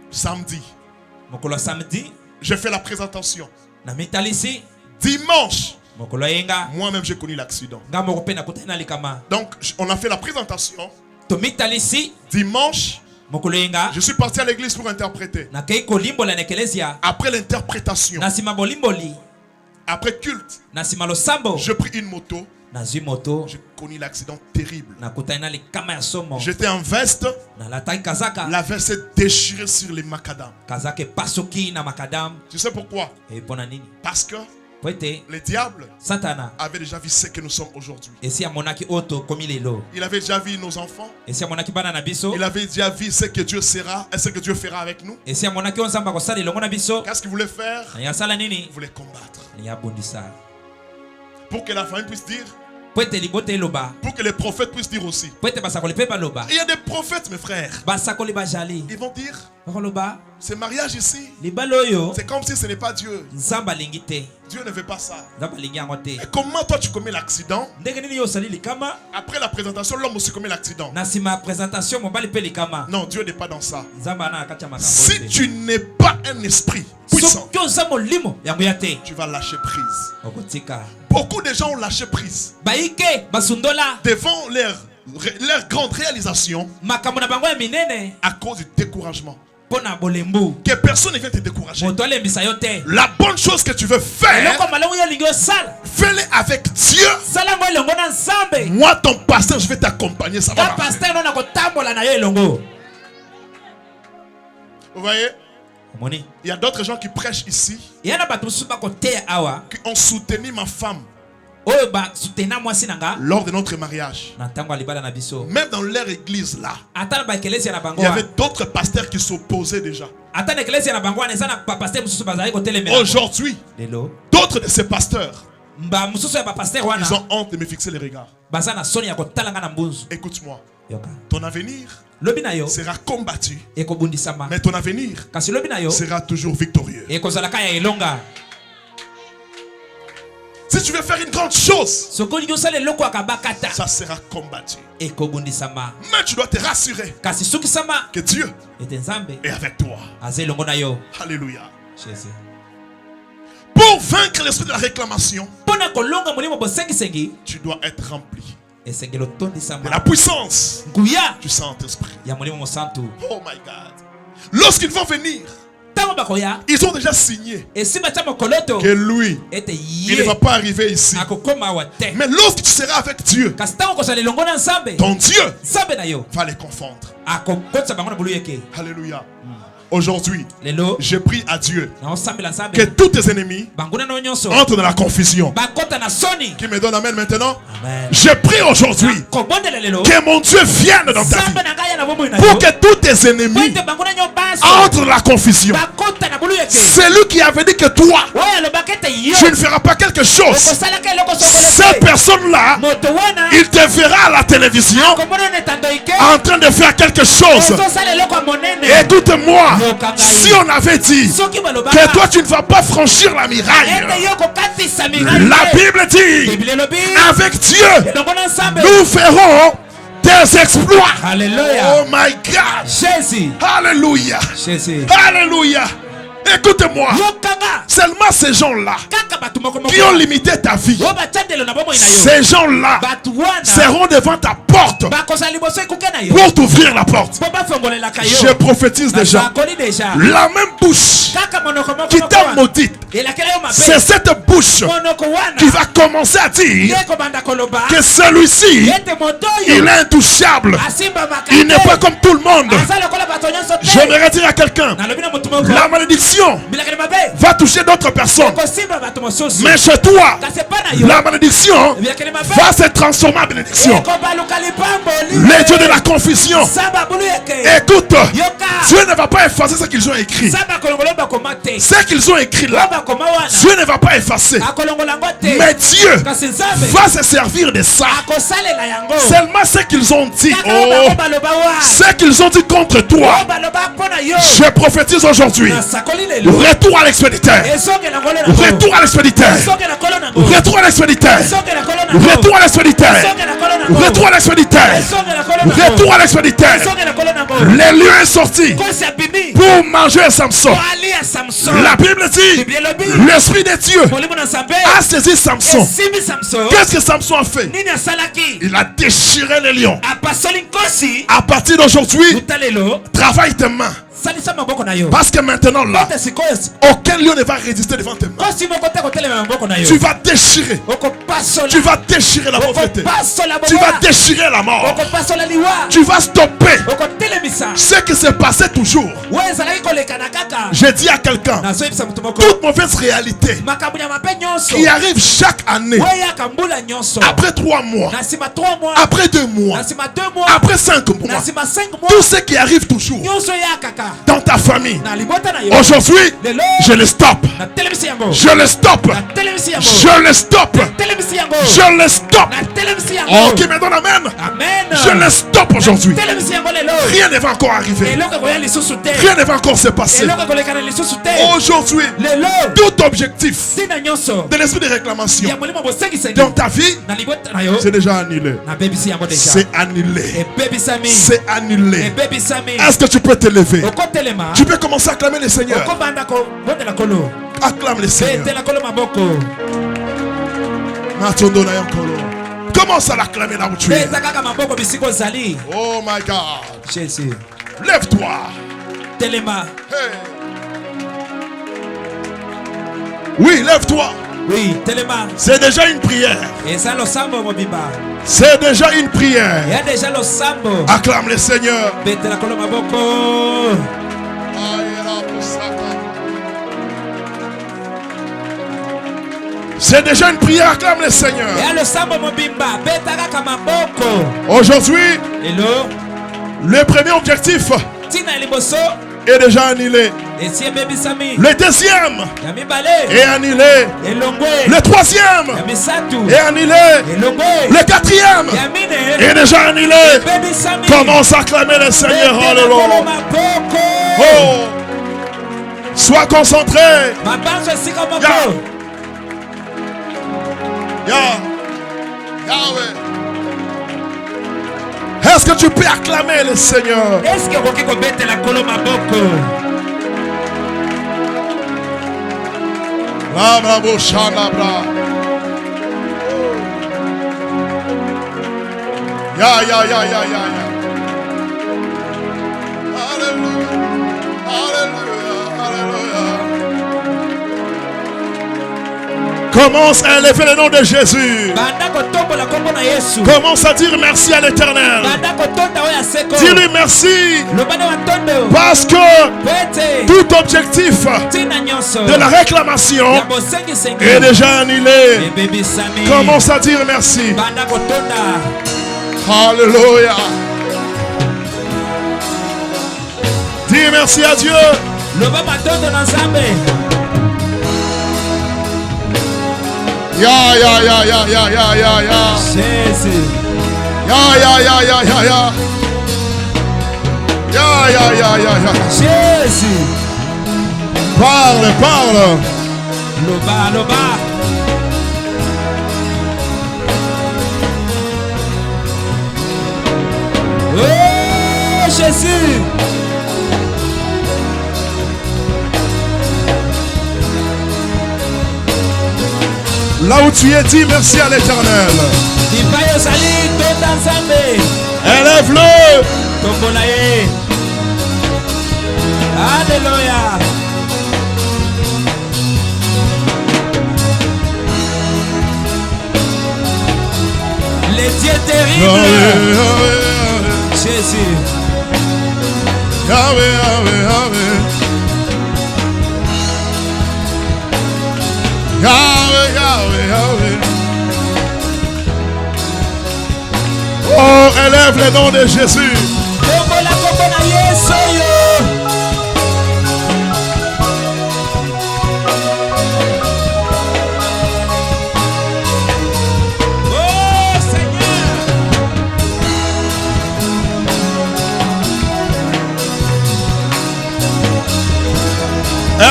samedi, j'ai fait la présentation. Dimanche, moi-même j'ai connu l'accident. Donc on a fait la présentation. Dimanche, je suis parti à l'église pour interpréter. Après l'interprétation, après culte, j'ai pris une moto. J'ai connu l'accident terrible. J'étais en veste. La veste s'est déchirée sur les macadams. Tu sais pourquoi? Parce que le diable avait déjà vu ce que nous sommes aujourd'hui. Il avait déjà vu nos enfants. Il avait déjà vu ce que Dieu sera et ce que Dieu fera avec nous. Qu'est-ce qu'il voulait faire? Il voulait combattre. Pour que la famille puisse dire, pour que les prophètes puissent dire aussi. Il y a des prophètes, mes frères. Ils vont dire, ce mariage ici, c'est comme si ce n'est pas Dieu. Dieu ne veut pas ça. Et comment toi tu commets l'accident? Après la présentation, l'homme aussi commet l'accident. Non, Dieu n'est pas dans ça. Si tu n'es pas un esprit puissant, tu vas lâcher prise. Beaucoup de gens ont lâché prise devant leur grande réalisation à cause du découragement. Que personne ne vienne te décourager. La bonne chose que tu veux faire, fais-le avec Dieu. Moi, ton pasteur, je vais t'accompagner. Ça va marcher. Vous voyez? Il y a d'autres gens qui prêchent ici, qui ont soutenu ma femme lors de notre mariage. Même dans leur église là, il y avait d'autres pasteurs qui s'opposaient déjà. Aujourd'hui, d'autres de ces pasteurs, ils ont honte de me fixer les regards. Écoute-moi, ton avenir sera combattu, mais ton avenir sera toujours victorieux. Si tu veux faire une grande chose, ça sera combattu. Mais tu dois te rassurer que Dieu est avec toi. Alléluia. Pour vaincre l'esprit de la réclamation, tu dois être rempli de la puissance du Saint-Esprit. Oh my God. Lorsqu'ils vont venir, ils ont déjà signé que lui, il ne va pas arriver ici. Mais lorsque tu seras avec Dieu, ton Dieu va les confondre. Alléluia. Aujourd'hui, je prie à Dieu que tous tes ennemis entrent dans la confusion. Qui me donne amen maintenant? Amen. Je prie aujourd'hui que mon Dieu vienne dans ta vie pour que tous tes ennemis entrent dans la confusion. Celui qui avait dit que toi, tu ne feras pas quelque chose, cette personne-là, il te verra à la télévision en train de faire quelque chose. Écoute-moi. Si on avait dit que toi tu ne vas pas franchir la muraille, la Bible dit avec Dieu nous ferons des exploits. Oh my God. Jésus. Alléluia. Jésus. Alléluia. Écoute-moi. Seulement ces gens-là qui ont limité ta vie, ces gens-là seront devant ta porte pour t'ouvrir la porte. Je prophétise déjà. La même bouche qui t'a maudite, c'est cette bouche qui va commencer à dire que celui-ci, il est intouchable. Il n'est pas comme tout le monde. J'aimerais dire à quelqu'un, la malédiction va toucher d'autres personnes, mais chez toi la malédiction va se transformer en bénédiction. Les dieux de la confusion, écoute, Dieu ne va pas effacer ce qu'ils ont écrit. Ce qu'ils ont écrit là, Dieu ne va pas effacer, mais Dieu va se servir de ça. Seulement ce qu'ils ont dit, ce qu'ils ont dit contre toi, je prophétise aujourd'hui. Retour à l'expéditeur. Retour à l'expéditeur. Retour à l'expéditeur. Retour à l'expéditeur. Retour à l'expéditeur. Retour à l'expéditeur. Les lieux est sorti pour manger Samson. La Bible dit l'esprit de Dieu a saisi Samson. Qu'est-ce que Samson a fait? Il a déchiré les lions. À partir d'aujourd'hui, travaille tes mains. Parce que maintenant là, aucun lion ne va résister devant tes mains. Tu vas déchirer. Tu vas déchirer la pauvreté. Tu vas déchirer la mort. Tu vas stopper ce qui s'est passé toujours. J'ai dit à quelqu'un, toute mauvaise réalité qui arrive chaque année, après 3 mois, après 2 mois, après 5 mois, tout ce qui arrive toujours dans ta famille, aujourd'hui, je le stoppe. Je le stoppe. Je le stoppe. Je le stoppe. Oh, qui me donne amen. Je le stoppe aujourd'hui. Rien ne va encore arriver. Rien ne va encore se passer. Aujourd'hui, tout objectif de l'esprit de réclamation dans ta vie, c'est déjà annulé. C'est annulé. C'est annulé. Est-ce que tu peux te lever? Tu peux commencer à acclamer le Seigneur. Acclame le Seigneur. Commence à l'acclamer là où tu es. Oh my God. Jésus. Lève-toi. Hey. Oui, lève-toi. Oui, Telema. C'est déjà une prière. C'est déjà une prière. Acclame le Seigneur. C'est déjà une prière, acclame le Seigneur. Aujourd'hui, le premier objectif est déjà annulé. Le deuxième est annulé. Le troisième est annulé. Le quatrième est déjà annulé. Commence à acclamer le Seigneur. Alléluia. Oh. Sois concentré. Yahweh. Est-ce que tu peux acclamer le Seigneur? Est-ce que vous pouvez mettre la colombe à boko? La bravo chalabra. Ya. Alléluia. Alléluia. Alléluia. Commence à élever le nom de Jésus. Commence à dire merci à l'Éternel. Dis-lui merci. Parce que tout objectif de la réclamation est déjà annulé. Commence à dire merci. Alléluia. Dis merci à Dieu. Ya ya ya ya ya ya ya ya. Jésus. Ya ya ya ya ya ya. Ya ya ya ya ya. Jésus. Parle, parle. Loba, loba. Oh Jésus. Là où tu es, dis merci à l'Éternel. Élève-le. Alléluia. Les dieux terribles. Jésus. Yahweh, Yahweh, Yahweh. Yahweh, Yahweh, Yahweh. Oh, élève le nom de Jésus. Oh Seigneur.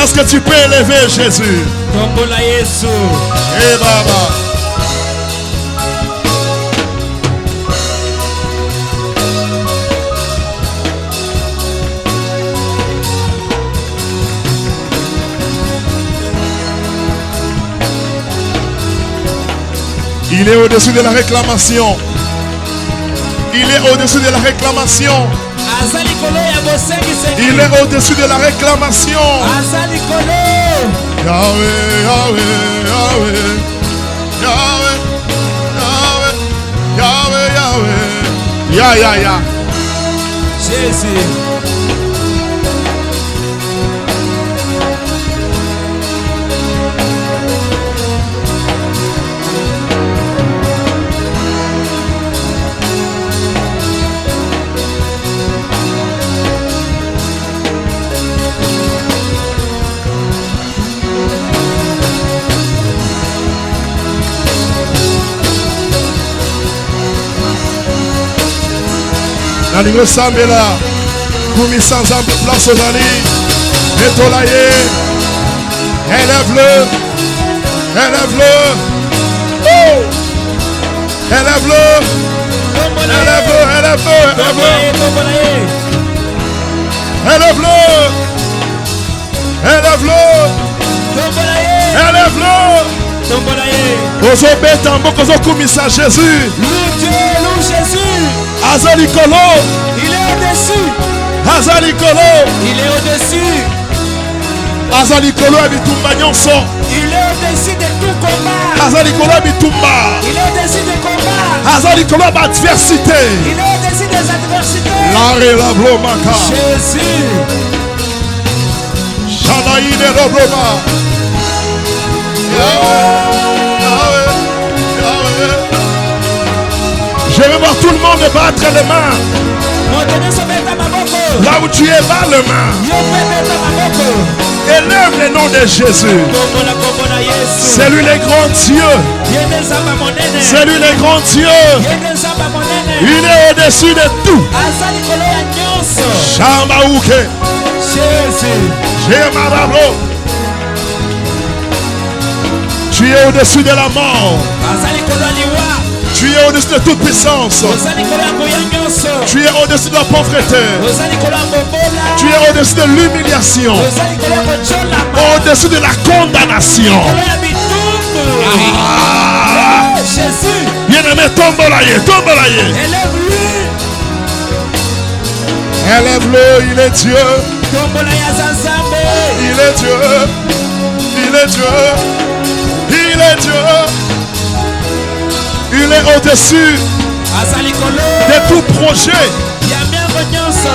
Est-ce que tu peux élever Jésus? Eh Baba. Il est au-dessus de la réclamation. Il est au-dessus de la réclamation. Il est au-dessus de la réclamation. Yahweh, Yahweh, Yahweh, Yahweh, Yahweh, Yahweh, Yahweh. Ya, ya, ya. Jésus. Nalingo Sambela, Koumi sans ample place aux alliés, Netolaye, élève-le, élève-le, oh, élève-le, élève-le, élève-le, élève-le, élève-le, élève-le, élève-le, Ozobé Tambo Kozo Koumisa Jésus, Loue Jésus. Azalikolo. Il est au-dessus. Azalikolo. Il est au-dessus. Azalikolo Abitumba Nyonso. Il est au-dessus de tout combat. Azalikolo Abitumba. Il est au-dessus des combats. Azalikolo Adversité. Il est au-dessus des adversités. L'arrêt la blomaka. Jésus. Shanaïne Robloma. Je vais voir tout le monde battre les mains. Là où tu es, bats les mains. Élève le nom de Jésus. C'est lui le grand Dieu. C'est lui le grand Dieu. Il est au-dessus de tout. Shamaouke. Jémarablo. Tu es au-dessus de la mort. Tu es au-dessus de toute puissance. Tu es au-dessus de la pauvreté. Tu es au-dessus de l'humiliation. Au-dessus de la condamnation. Bien-aimé, tombe-la-yé, tombe-la-yé. Élève-le, il est Dieu. Il est Dieu. Il est Dieu. Il est Dieu. Il est au-dessus de tout projet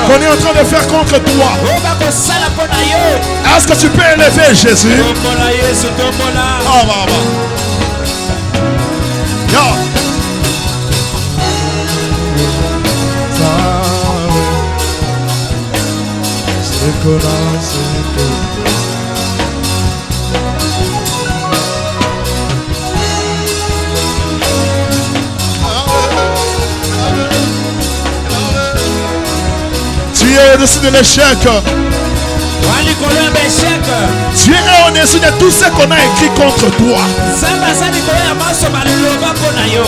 qu'on est en train de faire contre toi. Est-ce que tu peux élever Jésus? Tu es au-dessus de l'échec. Dieu est au-dessus de tout ce qu'on a écrit contre toi.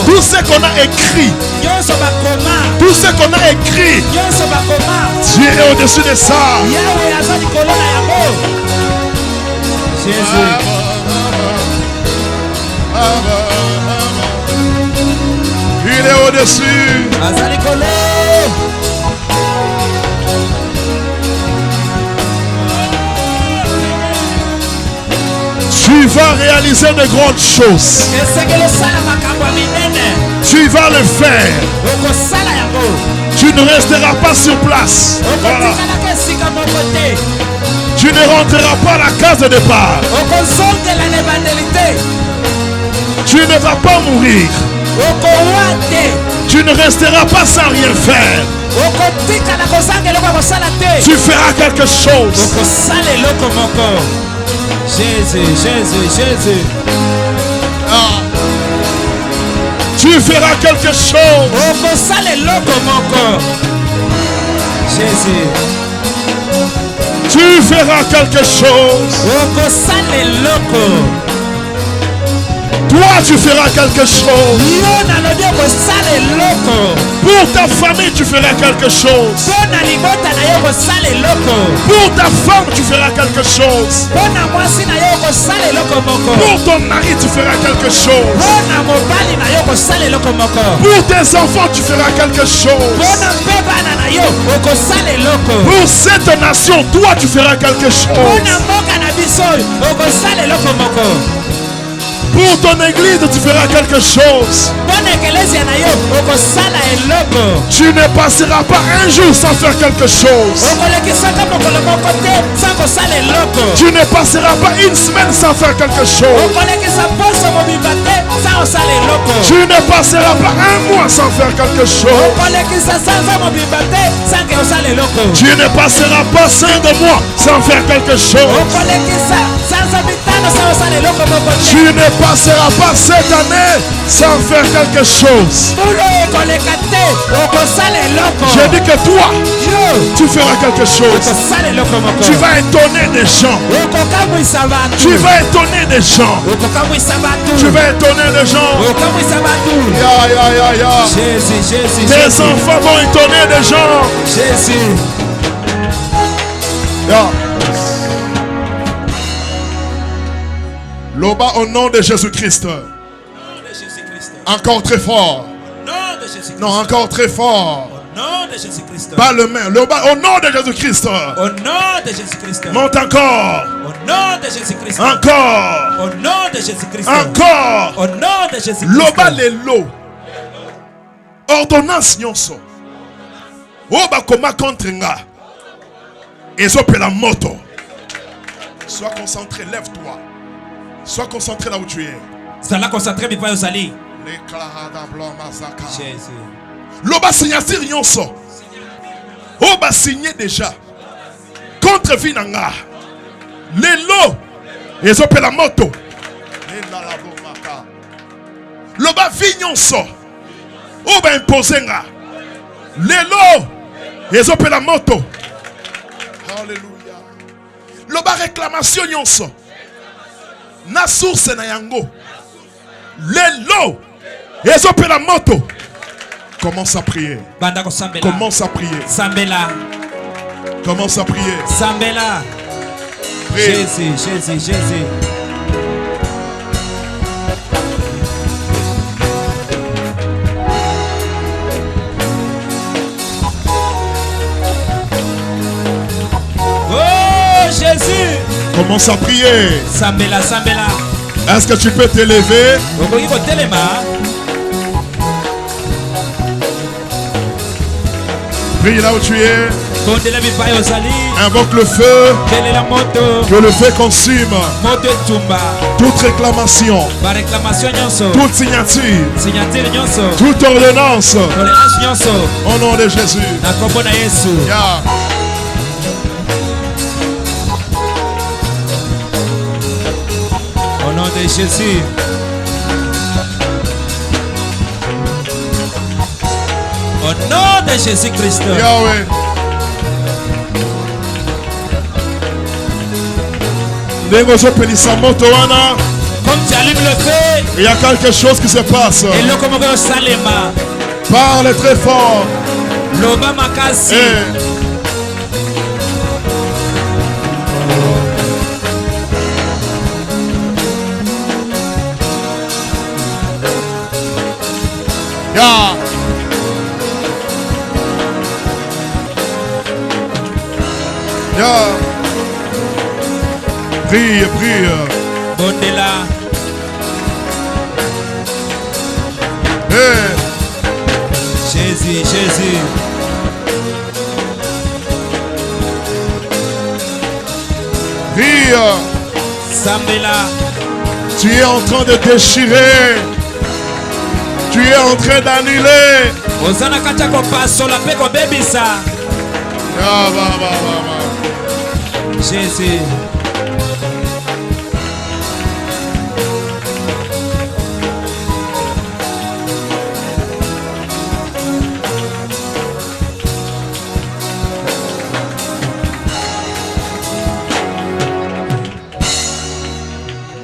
Tout ce qu'on a écrit. Tout ce qu'on a écrit. Dieu est au-dessus de ça. Jésus. Il est au-dessus. Tu vas réaliser de grandes choses. Tu vas le faire. Tu ne resteras pas sur place. Voilà. Tu ne rentreras pas à la case de départ. Tu ne vas pas mourir. Tu ne resteras pas sans rien faire. Tu feras quelque chose. Jésus. Ah. Tu feras quelque chose. Jésus. Tu feras quelque chose. Toi, tu feras quelque chose. Pour ta famille, tu feras quelque chose. Pour ta femme, tu feras quelque chose. Pour ton mari, tu feras quelque chose. Pour tes enfants, tu feras quelque chose. Pour cette nation, toi, tu feras quelque chose. Pour ton église, tu feras quelque chose. Tu ne passeras pas un jour sans faire quelque chose. Tu ne passeras pas une semaine sans faire quelque chose. Tu ne passeras pas un mois sans faire quelque chose. Tu ne passeras pas 5 mois sans faire quelque chose. Tu ne passeras pas cette année sans faire quelque chose. J'ai dit que toi, tu feras quelque chose. Tu vas étonner des gens. Tu vas étonner des gens. Tu vas étonner des gens. Tes enfants vont étonner des gens. Jésus. Loba au nom de Jésus-Christ. Encore très fort. Non, encore très fort. Nom de Jésus-Christ. Pas le main. Loba au nom de Jésus-Christ. Au nom de Jésus-Christ. Monte encore. Au nom de Jésus-Christ. Encore. Au nom de Jésus-Christ. Encore. Au nom de Jésus-Christ. Loba lelo. Ordonnance nyonso. Oba koma contre nga. Ezopela moto. Sois concentré, lève-toi. Sois concentré là où tu es. Zala concentré, mais pas aux allées. Jésus. L'oba signature nyonso. Oba signé déjà. Contre Vinanga. Lelo. Ezopela moto. L'oba vinyonso. Oba imposé nga. Lelo. Ezopela moto. Alléluia. Loba réclamation nyonso. Na source na yango. Lelo. Ezopela moto. Commence à prier. Commence à prier. Sambela. Commence à prier. Sambela. Jésus, Jésus, Jésus. Jésus. Commence à prier. Sambela, Sambela. Est-ce que tu peux t'élever? Prie là où tu es. Invoque le feu. Que le feu consume toute réclamation, toute signature, toute ordonnance. Au nom de Jésus. Yeah. Au nom de Jésus. Au nom de Jésus-Christ. Yahweh. Comme tu allumes le feu, il y a quelque chose qui se passe. Parle très fort. Yeah. Yeah. Prie, prie. Bondela. Hey. Jésus, Jésus. Prie. Sambela. Tu es en train de déchirer. Tu es en train d'annuler. Jésus.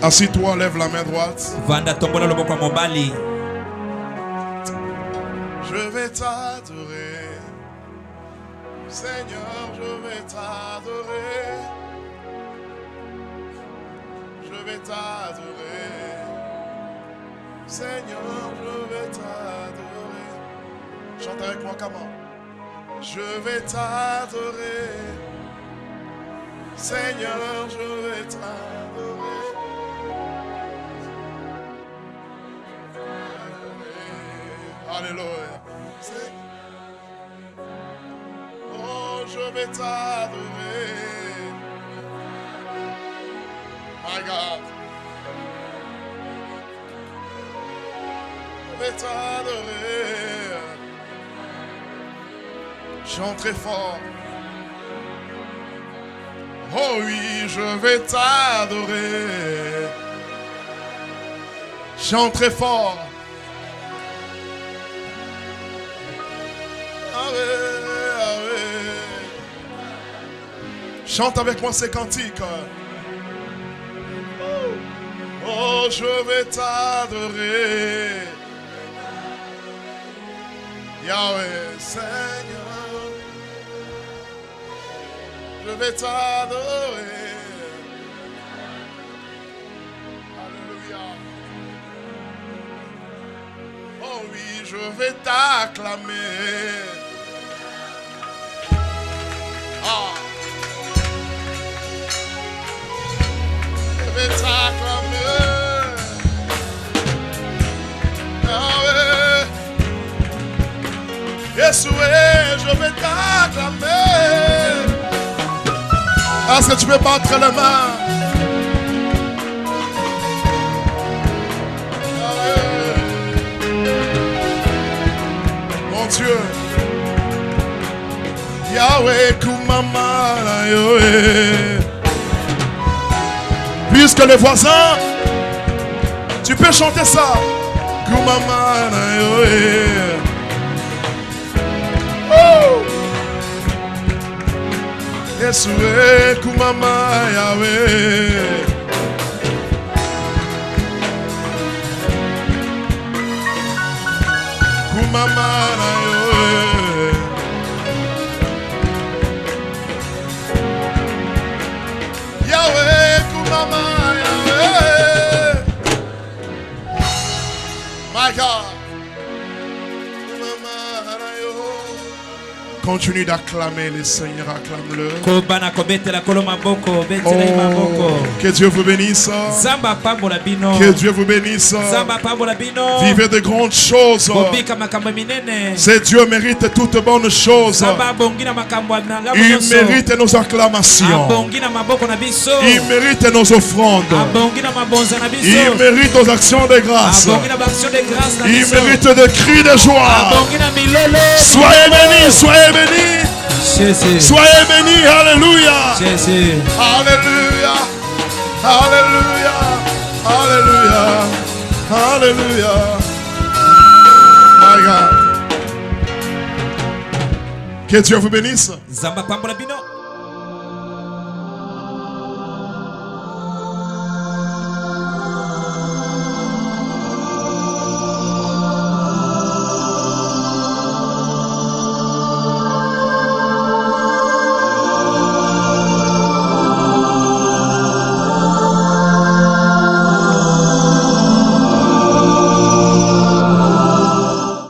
Assis-toi, lève la main droite. Je vais t'adorer. Seigneur, je vais t'adorer. Je vais t'adorer. Seigneur, je vais t'adorer. Chante avec moi, comment? Je vais t'adorer. Seigneur, je vais t'adorer. Alléluia. Oh, je vais t'adorer. My God. Je vais t'adorer. Chante très fort. Oh oui, je vais t'adorer. Chante très fort. Chante avec moi ces cantiques. Oh, je vais t'adorer. Yahweh, Seigneur. Je vais t'adorer. Alléluia. Oh oui, je vais t'acclamer. Ah. Je vais t'acclamer. Yahweh. Yeshua, je vais t'acclamer. Est-ce que tu peux battre les mains? Yahweh. Mon Dieu. Yahweh, Kumama, Yahweh. Puisque les voisins, tu peux chanter ça. Kumama, Yahweh. Oh! Yeshua, Kumama, Yahweh. Kumama, Yahweh. Yahweh, Kumama, Yahweh. My God. Kumama, Yahweh. Continue d'acclamer le Seigneur, acclame-le. Que Dieu vous bénisse. Que Dieu vous bénisse. Vivez de grandes choses. C'est Dieu mérite toutes bonnes choses. Il mérite nos acclamations. Il mérite nos offrandes. Il mérite nos actions de grâce. Il mérite des cris de joie. Soyez bénis, soyez bénis. Soyez bénis, alléluia. Alléluia. Alléluia. Alléluia. Alléluia. My God. Que Dieu vous bénisse.